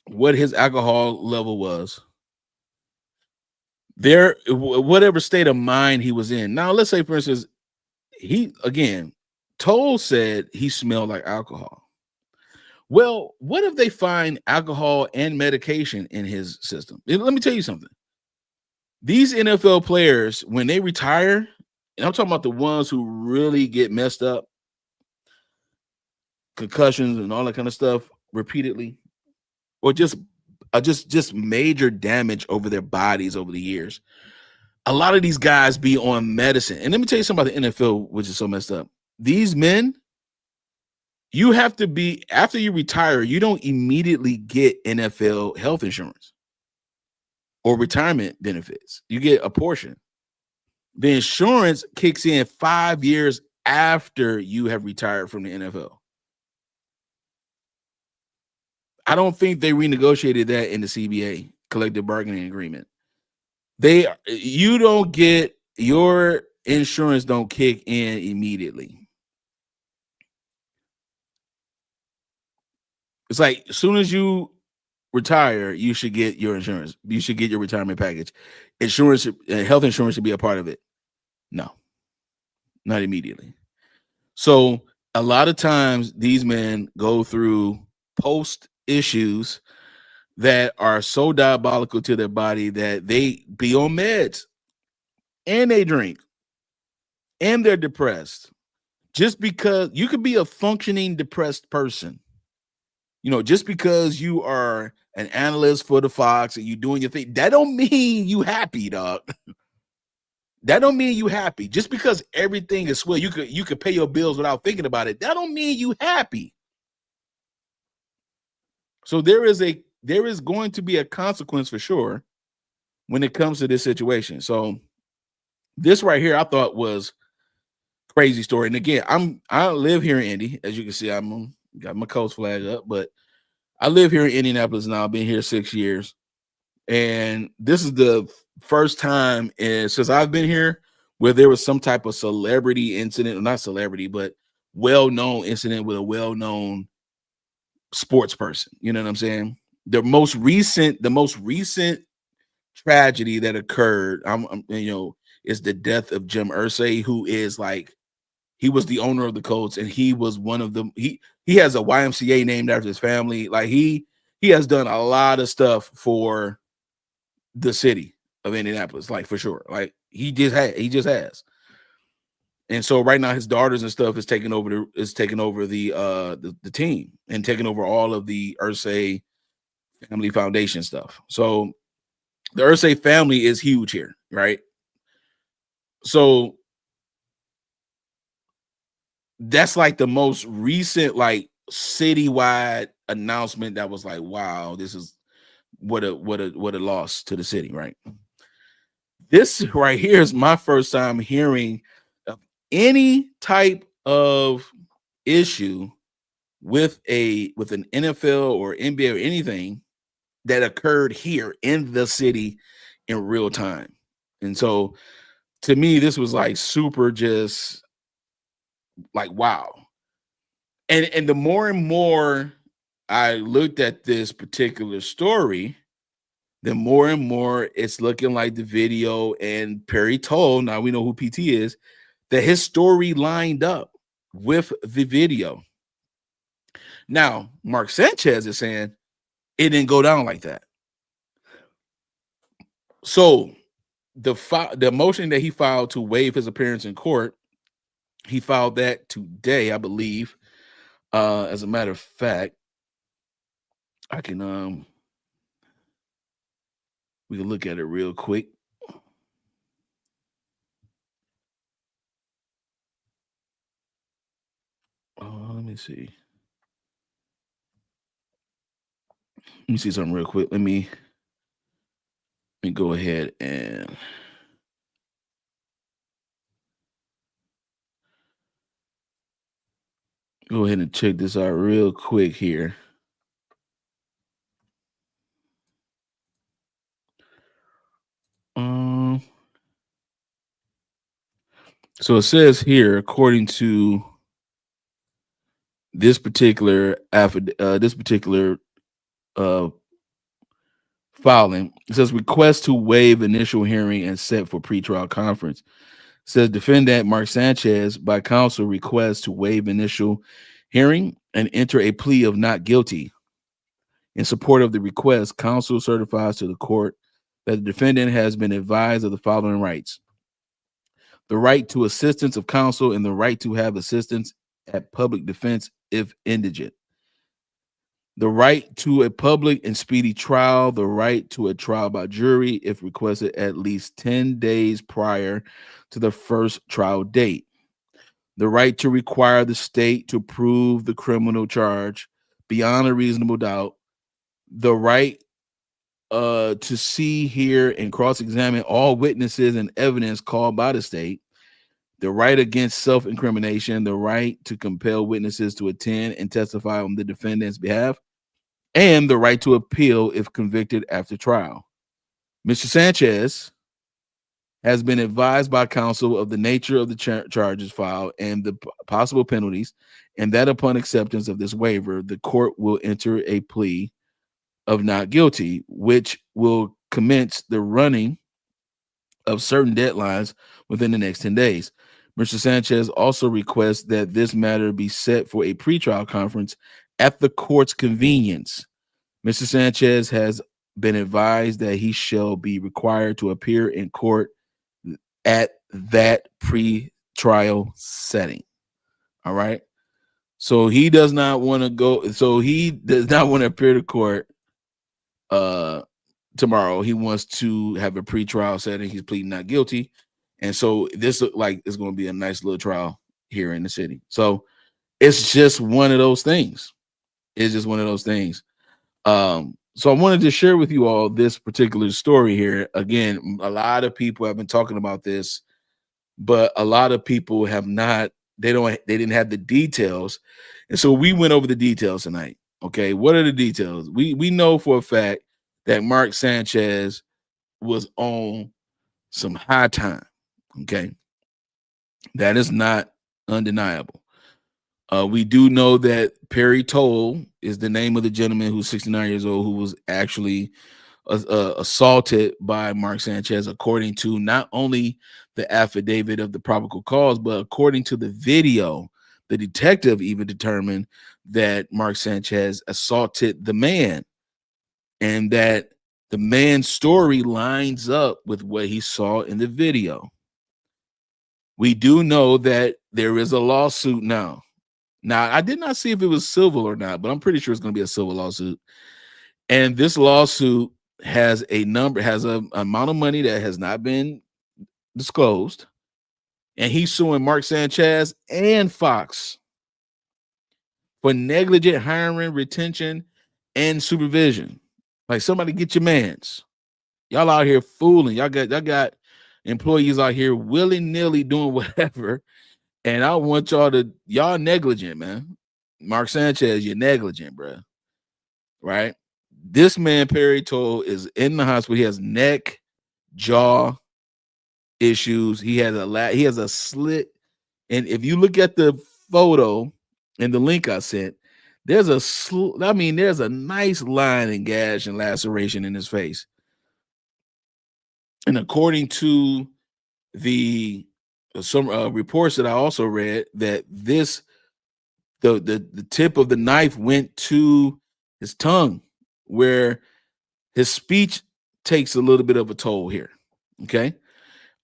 what his alcohol level was. There, whatever state of mind he was in. Now, let's say, for instance, Toll said he smelled like alcohol. Well, what if they find alcohol and medication in his system? Let me tell you something. These NFL players, when they retire, and I'm talking about the ones who really get messed up, concussions and all that kind of stuff repeatedly, or just major damage over their bodies over the years. A lot of these guys be on medicine. And let me tell you something about the NFL, which is so messed up. These men, you have to be, after you retire, you don't immediately get NFL health insurance or retirement benefits. You get a portion. The insurance kicks in 5 years after you have retired from the NFL. I don't think they renegotiated that in the CBA collective bargaining agreement. You don't get your insurance don't kick in immediately. It's like as soon as you retire, you should get your insurance. You should get your retirement package. Insurance, health insurance should be a part of it. No, not immediately. So a lot of times these men go through post issues that are so diabolical to their body that they be on meds and they drink and they're depressed. Just because you could be a functioning depressed person, just because you are an analyst for the Fox and you doing your thing, that don't mean you happy, dog. That don't mean you happy. Just because everything is swell, you could pay your bills without thinking about it. That don't mean you happy. So there is going to be a consequence for sure when it comes to this situation. So this right here, I thought was crazy story. And again, I live here in Indy, as you can see. I'm got my coast flag up, but I live here in Indianapolis now. I've been here 6 years, and this is the first time since I've been here where there was some type of celebrity incident, or not celebrity, but well-known incident with a well-known sports person. You know what I'm saying? The most recent tragedy that occurred, is the death of Jim Irsay, who is like, he was the owner of the Colts, and he was one of them. He has a YMCA named after his family. Like he has done a lot of stuff for the city of Indianapolis, like for sure. Like he just has. And so right now his daughters and stuff is taking over the team and taking over all of the Irsay Family Foundation stuff. So the Irsay family is huge here, right? So that's like the most recent like citywide announcement that was like, wow, this is what a loss to the city, right? This right here is my first time hearing of any type of issue with an NFL or NBA or anything that occurred here in the city in real time. And so to me, this was like super just like, wow. And the more and more I looked at this particular story, the more and more it's looking like the video and Perry told, now we know who PT is, that his story lined up with the video. Now, Mark Sanchez is saying it didn't go down like that. So the motion that he filed to waive his appearance in court, he filed that today, I believe. As a matter of fact, we can look at it real quick. Let me see. Let me see something real quick. Let me go ahead and check this out real quick here. So it says here, according to this particular filing, it says request to waive initial hearing and set for pretrial conference. It says defendant Mark Sanchez by counsel requests to waive initial hearing and enter a plea of not guilty. In support of the request, counsel certifies to the court that the defendant has been advised of the following rights: the right to assistance of counsel and the right to have assistance at public defense if indigent, the right to a public and speedy trial, the right to a trial by jury if requested at least 10 days prior to the first trial date, the right to require the state to prove the criminal charge beyond a reasonable doubt, the right to see, hear, and cross-examine all witnesses and evidence called by the state, the right against self-incrimination, the right to compel witnesses to attend and testify on the defendant's behalf, and the right to appeal if convicted after trial. Mr. Sanchez has been advised by counsel of the nature of the charges filed and the possible penalties, and that upon acceptance of this waiver, the court will enter a plea of not guilty, which will commence the running of certain deadlines within the next 10 days. Mr. Sanchez also requests that this matter be set for a pretrial conference at the court's convenience. Mr. Sanchez has been advised that he shall be required to appear in court at that pre-trial setting. All right. So he does not want to go. So he does not want to appear to court tomorrow. He wants to have a pre-trial setting. He's pleading not guilty. And so this look like it's going to be a nice little trial here in the city. So it's just one of those things. It's just one of those things. So I wanted to share with you all this particular story here. Again, a lot of people have been talking about this, but a lot of people have not, they didn't have the details. And so we went over the details tonight. Okay. What are the details? We know for a fact that Mark Sanchez was on some high time. Okay. That is not undeniable. We do know that Perry Toll is the name of the gentleman who's 69 years old, who was actually assaulted by Mark Sanchez, according to not only the affidavit of the probable cause, but according to the video. The detective even determined that Mark Sanchez assaulted the man, and that the man's story lines up with what he saw in the video. We do know that there is a lawsuit now. Now, I did not see if it was civil or not, but I'm pretty sure it's going to be a civil lawsuit. And this lawsuit has a number, has an amount of money that has not been disclosed. And he's suing Mark Sanchez and Fox for negligent hiring, retention, and supervision. Like, somebody get your mans. Y'all out here fooling. Y'all got employees out here willy-nilly doing whatever. And I want y'all negligent, man. Mark Sanchez, you're negligent, bro. Right? This man, Perry Toll, is in the hospital. He has neck, jaw issues. He has a slit. And if you look at the photo and the link I sent, there's a nice line and gash and laceration in his face. And according to some reports that I also read, that the tip of the knife went to his tongue, where his speech takes a little bit of a toll here. Okay.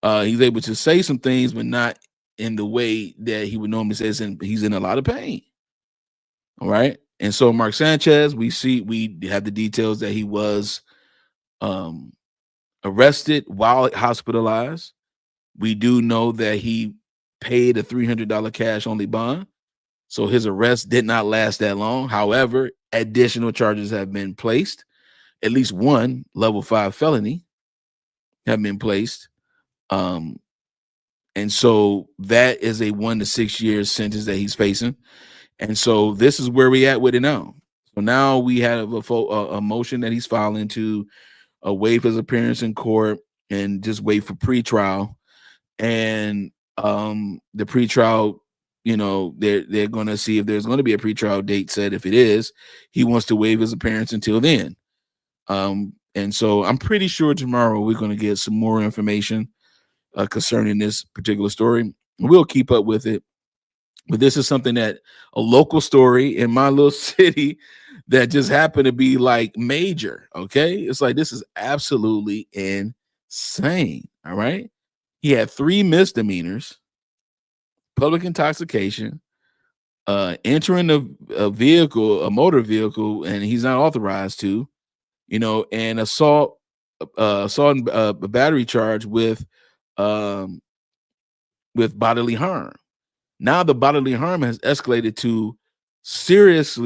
He's able to say some things, but not in the way that he would normally say, and he's in a lot of pain. All right. And so Mark Sanchez, we have the details that he was arrested while hospitalized. We do know that he paid a $300 cash only bond. So his arrest did not last that long. However, additional charges have been placed. At least one level 5 felony have been placed. And so that is a 1 to 6 years sentence that he's facing. And so this is where we at with it now. So now we have a motion that he's filing to waive his appearance in court and just wait for pretrial. And the pretrial, they're going to see if there's going to be a pretrial date set. If it is, he wants to waive his appearance until then. And so I'm pretty sure tomorrow we're going to get some more information concerning this particular story. We'll keep up with it. But this is something that a local story in my little city that just happened to be like major. Okay. It's like, this is absolutely insane. All right. He had 3 misdemeanors: public intoxication, entering a motor vehicle, and he's not authorized to, and assault and a battery charge with bodily harm. Now the bodily harm has escalated to serious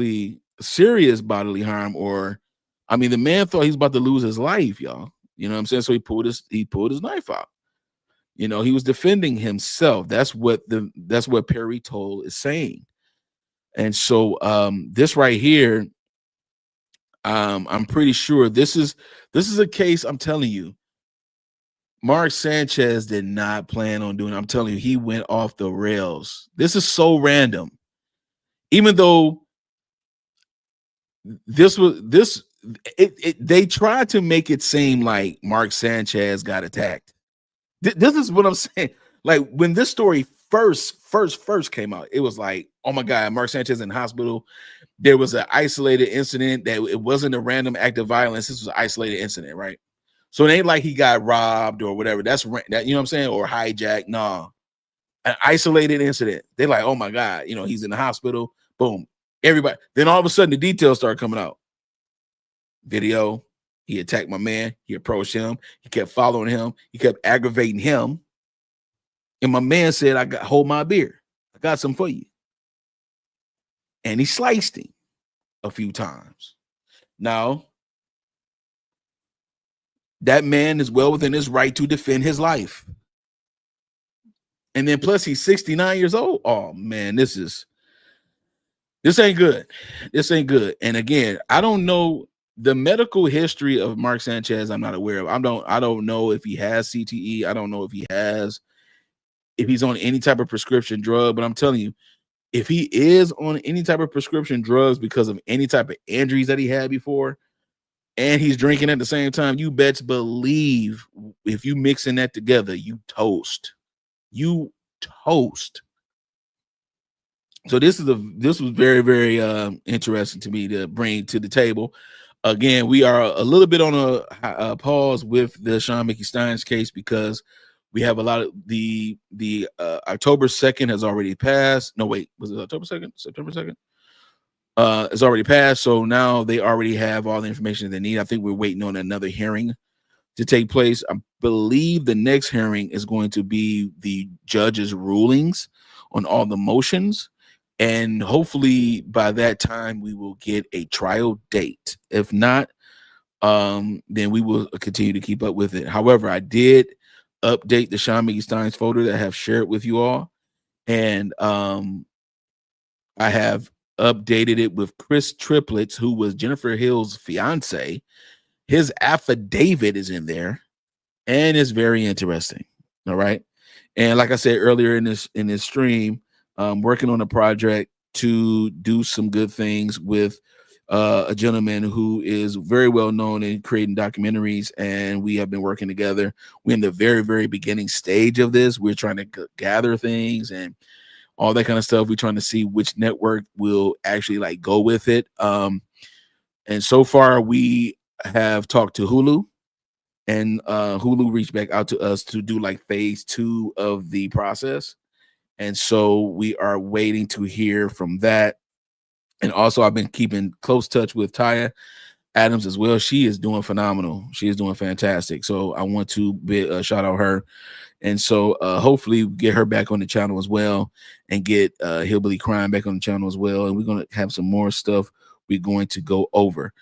bodily harm, the man thought he's about to lose his life, y'all. You know what I'm saying? So he pulled his knife out. He was defending himself. That's what Perry Toll is saying. And so this right here, I'm pretty sure this is a case. I'm telling you, Mark Sanchez did not plan on doing. I'm telling you, he went off the rails. This is so random. Even though they tried to make it seem like Mark Sanchez got attacked. This is what I'm saying. Like when this story first came out, it was like, oh my God, Mark Sanchez in the hospital. There was an isolated incident that it wasn't a random act of violence. This was an isolated incident, right? So it ain't like he got robbed or whatever. That's that, you know what I'm saying, or hijacked. No, an isolated incident. They're like, oh my God, he's in the hospital. Boom, everybody. Then all of a sudden, the details start coming out. Video. He attacked my man. He approached him. He kept following him. He kept aggravating him. And my man said, hold my beer. I got some for you. And he sliced him a few times. Now, that man is well within his right to defend his life. And then plus he's 69 years old. Oh man, this ain't good. This ain't good. And again, I don't know the medical history of Mark Sanchez. I'm not aware of. I don't know if he has CTE. I don't know if he's on any type of prescription drug, but I'm telling you, if he is on any type of prescription drugs because of any type of injuries that he had before, and he's drinking at the same time, you best believe if you mixing that together, you toast. You toast. So this was very, very interesting to me to bring to the table. Again, we are a little bit on a pause with the Sean Mickey Steins case because we have a lot of the October 2nd has already passed. No, wait, was it October 2nd? September 2nd? It's already passed. So now they already have all the information they need. I think we're waiting on another hearing to take place. I believe the next hearing is going to be the judge's rulings on all the motions. And hopefully by that time we will get a trial date. If not, then we will continue to keep up with it. However, I did update the Sean Mickey Steins folder that I have shared with you all. And I have updated it with Chris Triplets, who was Jennifer Hill's fiance. His affidavit is in there, and it's very interesting. All right. And like I said earlier in this stream, I'm working on a project to do some good things with a gentleman who is very well known in creating documentaries, and we have been working together. We're in the very, very beginning stage of this. We're trying to gather things and all that kind of stuff. We're trying to see which network will actually go with it. And so far we have talked to Hulu, and Hulu reached back out to us to do phase 2 of the process. And so we are waiting to hear from that. And also I've been keeping close touch with Taya Adams as well. She is doing phenomenal. She is doing fantastic. So I want to shout out her. And so hopefully get her back on the channel as well, and get Hillbilly Crime back on the channel as well. And we're going to have some more stuff we're going to go over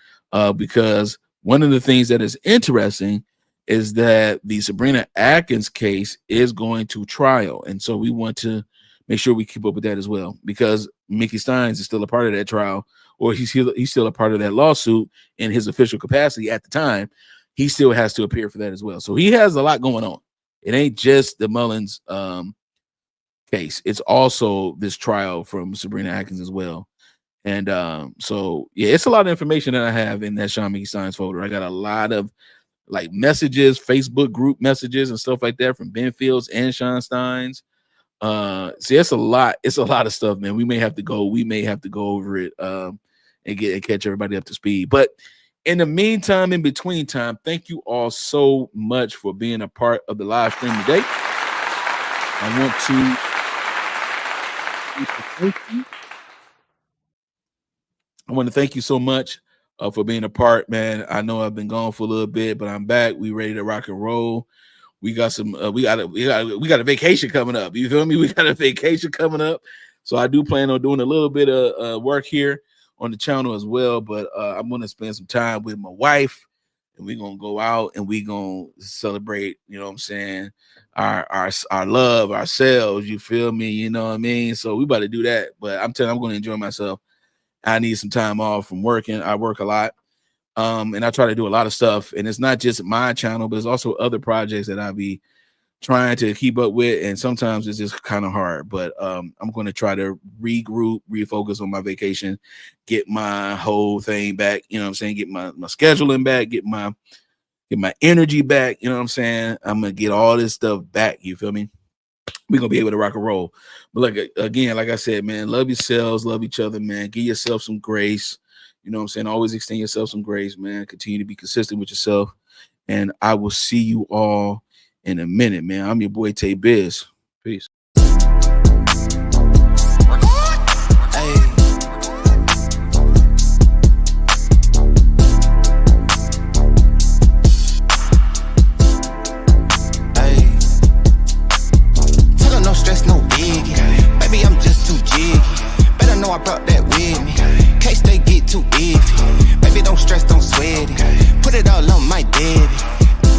because one of the things that is interesting is that the Sabrina Atkins case is going to trial. And so we want to make sure we keep up with that as well, because Mickey Steins is still a part of that trial, or he's still a part of that lawsuit in his official capacity at the time. He still has to appear for that as well. So he has a lot going on. It ain't just the Mullins case. It's also this trial from Sabrina Atkins as well. And so, yeah, it's a lot of information that I have in that Sean Mickey Steins folder. I got a lot of messages, Facebook group messages and stuff like that from Ben Fields and Sean Steins. See, it's a lot of stuff, man. We may have to go over it and catch everybody up to speed. But in the meantime, in between time, thank you all so much for being a part of the live stream today. I want to thank you so much for being a part, man. I know I've been gone for a little bit, but I'm back. We ready to rock and roll. We got some we got a vacation coming up. You feel me? We got a vacation coming up. So I do plan on doing a little bit of work here on the channel as well, but I'm going to spend some time with my wife, and we're going to go out and we're going to celebrate, you know what I'm saying, our love, ourselves, you feel me? You know what I mean? So we about to do that, but I'm telling you, I'm going to enjoy myself. I need some time off from working. I work a lot. And I try to do a lot of stuff, and it's not just my channel, but it's also other projects that I be trying to keep up with, and sometimes it's just kind of hard. But I'm going to try to regroup, refocus on my vacation, get my whole thing back. You know what I'm saying? Get my scheduling back, get my energy back. You know what I'm saying? I'm gonna get all this stuff back. You feel me? We're gonna be able to rock and roll. But like again, like I said, man, love yourselves, love each other, man. Give yourself some grace. You know what I'm saying? Always extend yourself some grace, man. Continue to be consistent with yourself. And I will see you all in a minute, man. I'm your boy Tay Biz. Peace. I brought that with me. Case they get too iffy. Baby, don't stress, don't sweat it. Put it all on my daddy.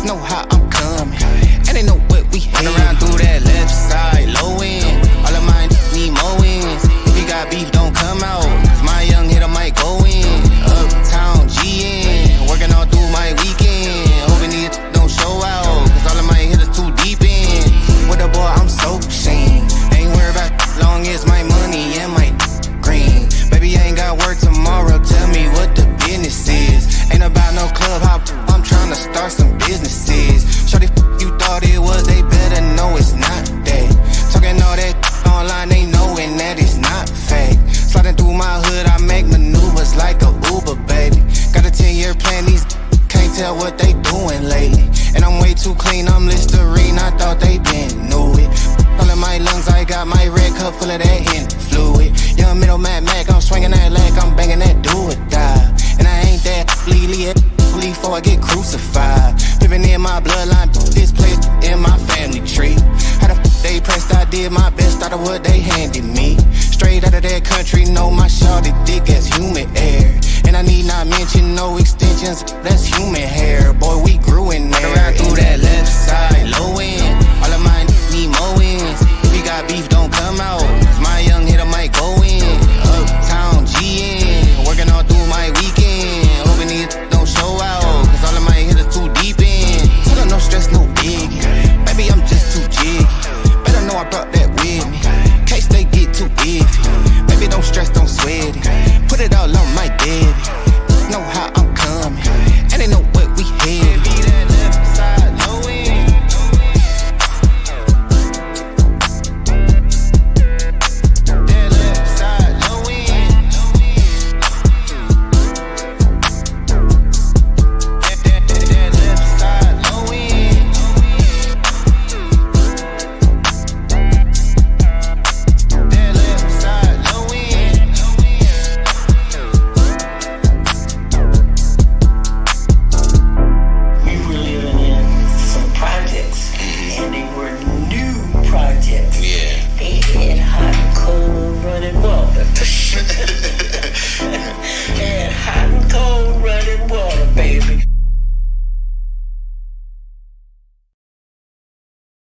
Know how I'm coming. And they know what we hate. Around through that left side, low end. All of mine need more wins. If you got beef, don't come out. Cause my young hitter might go in. Uptown GN. Working all through my weekend. Hoping these don't show out. Cause all of my hitters too deep in. With a boy, I'm so seen. Ain't worried about long as my money and my green. Baby, I ain't got work tomorrow. Tell me what the business is. Ain't about no club hop. I'm trying to start some businesses. Shorty, you thought it was, they better know it's not that. Talking all that online, they knowing that it's not fake. Sliding through my hood, I make maneuvers like a Uber, baby. Got a 10-year plan, these can't tell what they doing lately. And I'm way too clean, I'm Listerine, I thought they been knew it. All in my lungs, I got my red cup full of that Henny fluid. Young middle Mad Mac, I'm swinging that leg, I'm banging that do or die. And I ain't that bleedly before I get crucified. Living in my bloodline, this place in my family tree. How the they pressed, I did my best out of what they handed me. Straight out of that country, know my shawty dick as human air. And I need not mention no extensions, that's human hair. Boy, we grew in there. Around through that left side, low end. All of mine need more wins. If you got beef, don't come out. Cause my young hitter might go in. Uptown GN. Working all through my weekend. Hoping these don't show out. Cause all of my hitters too deep in. Tell them no stress, no biggie. Baby, I'm just too jiggy. Better know I brought that with me. Case they get too iffy. Baby, don't stress, don't sweat it. Put it all on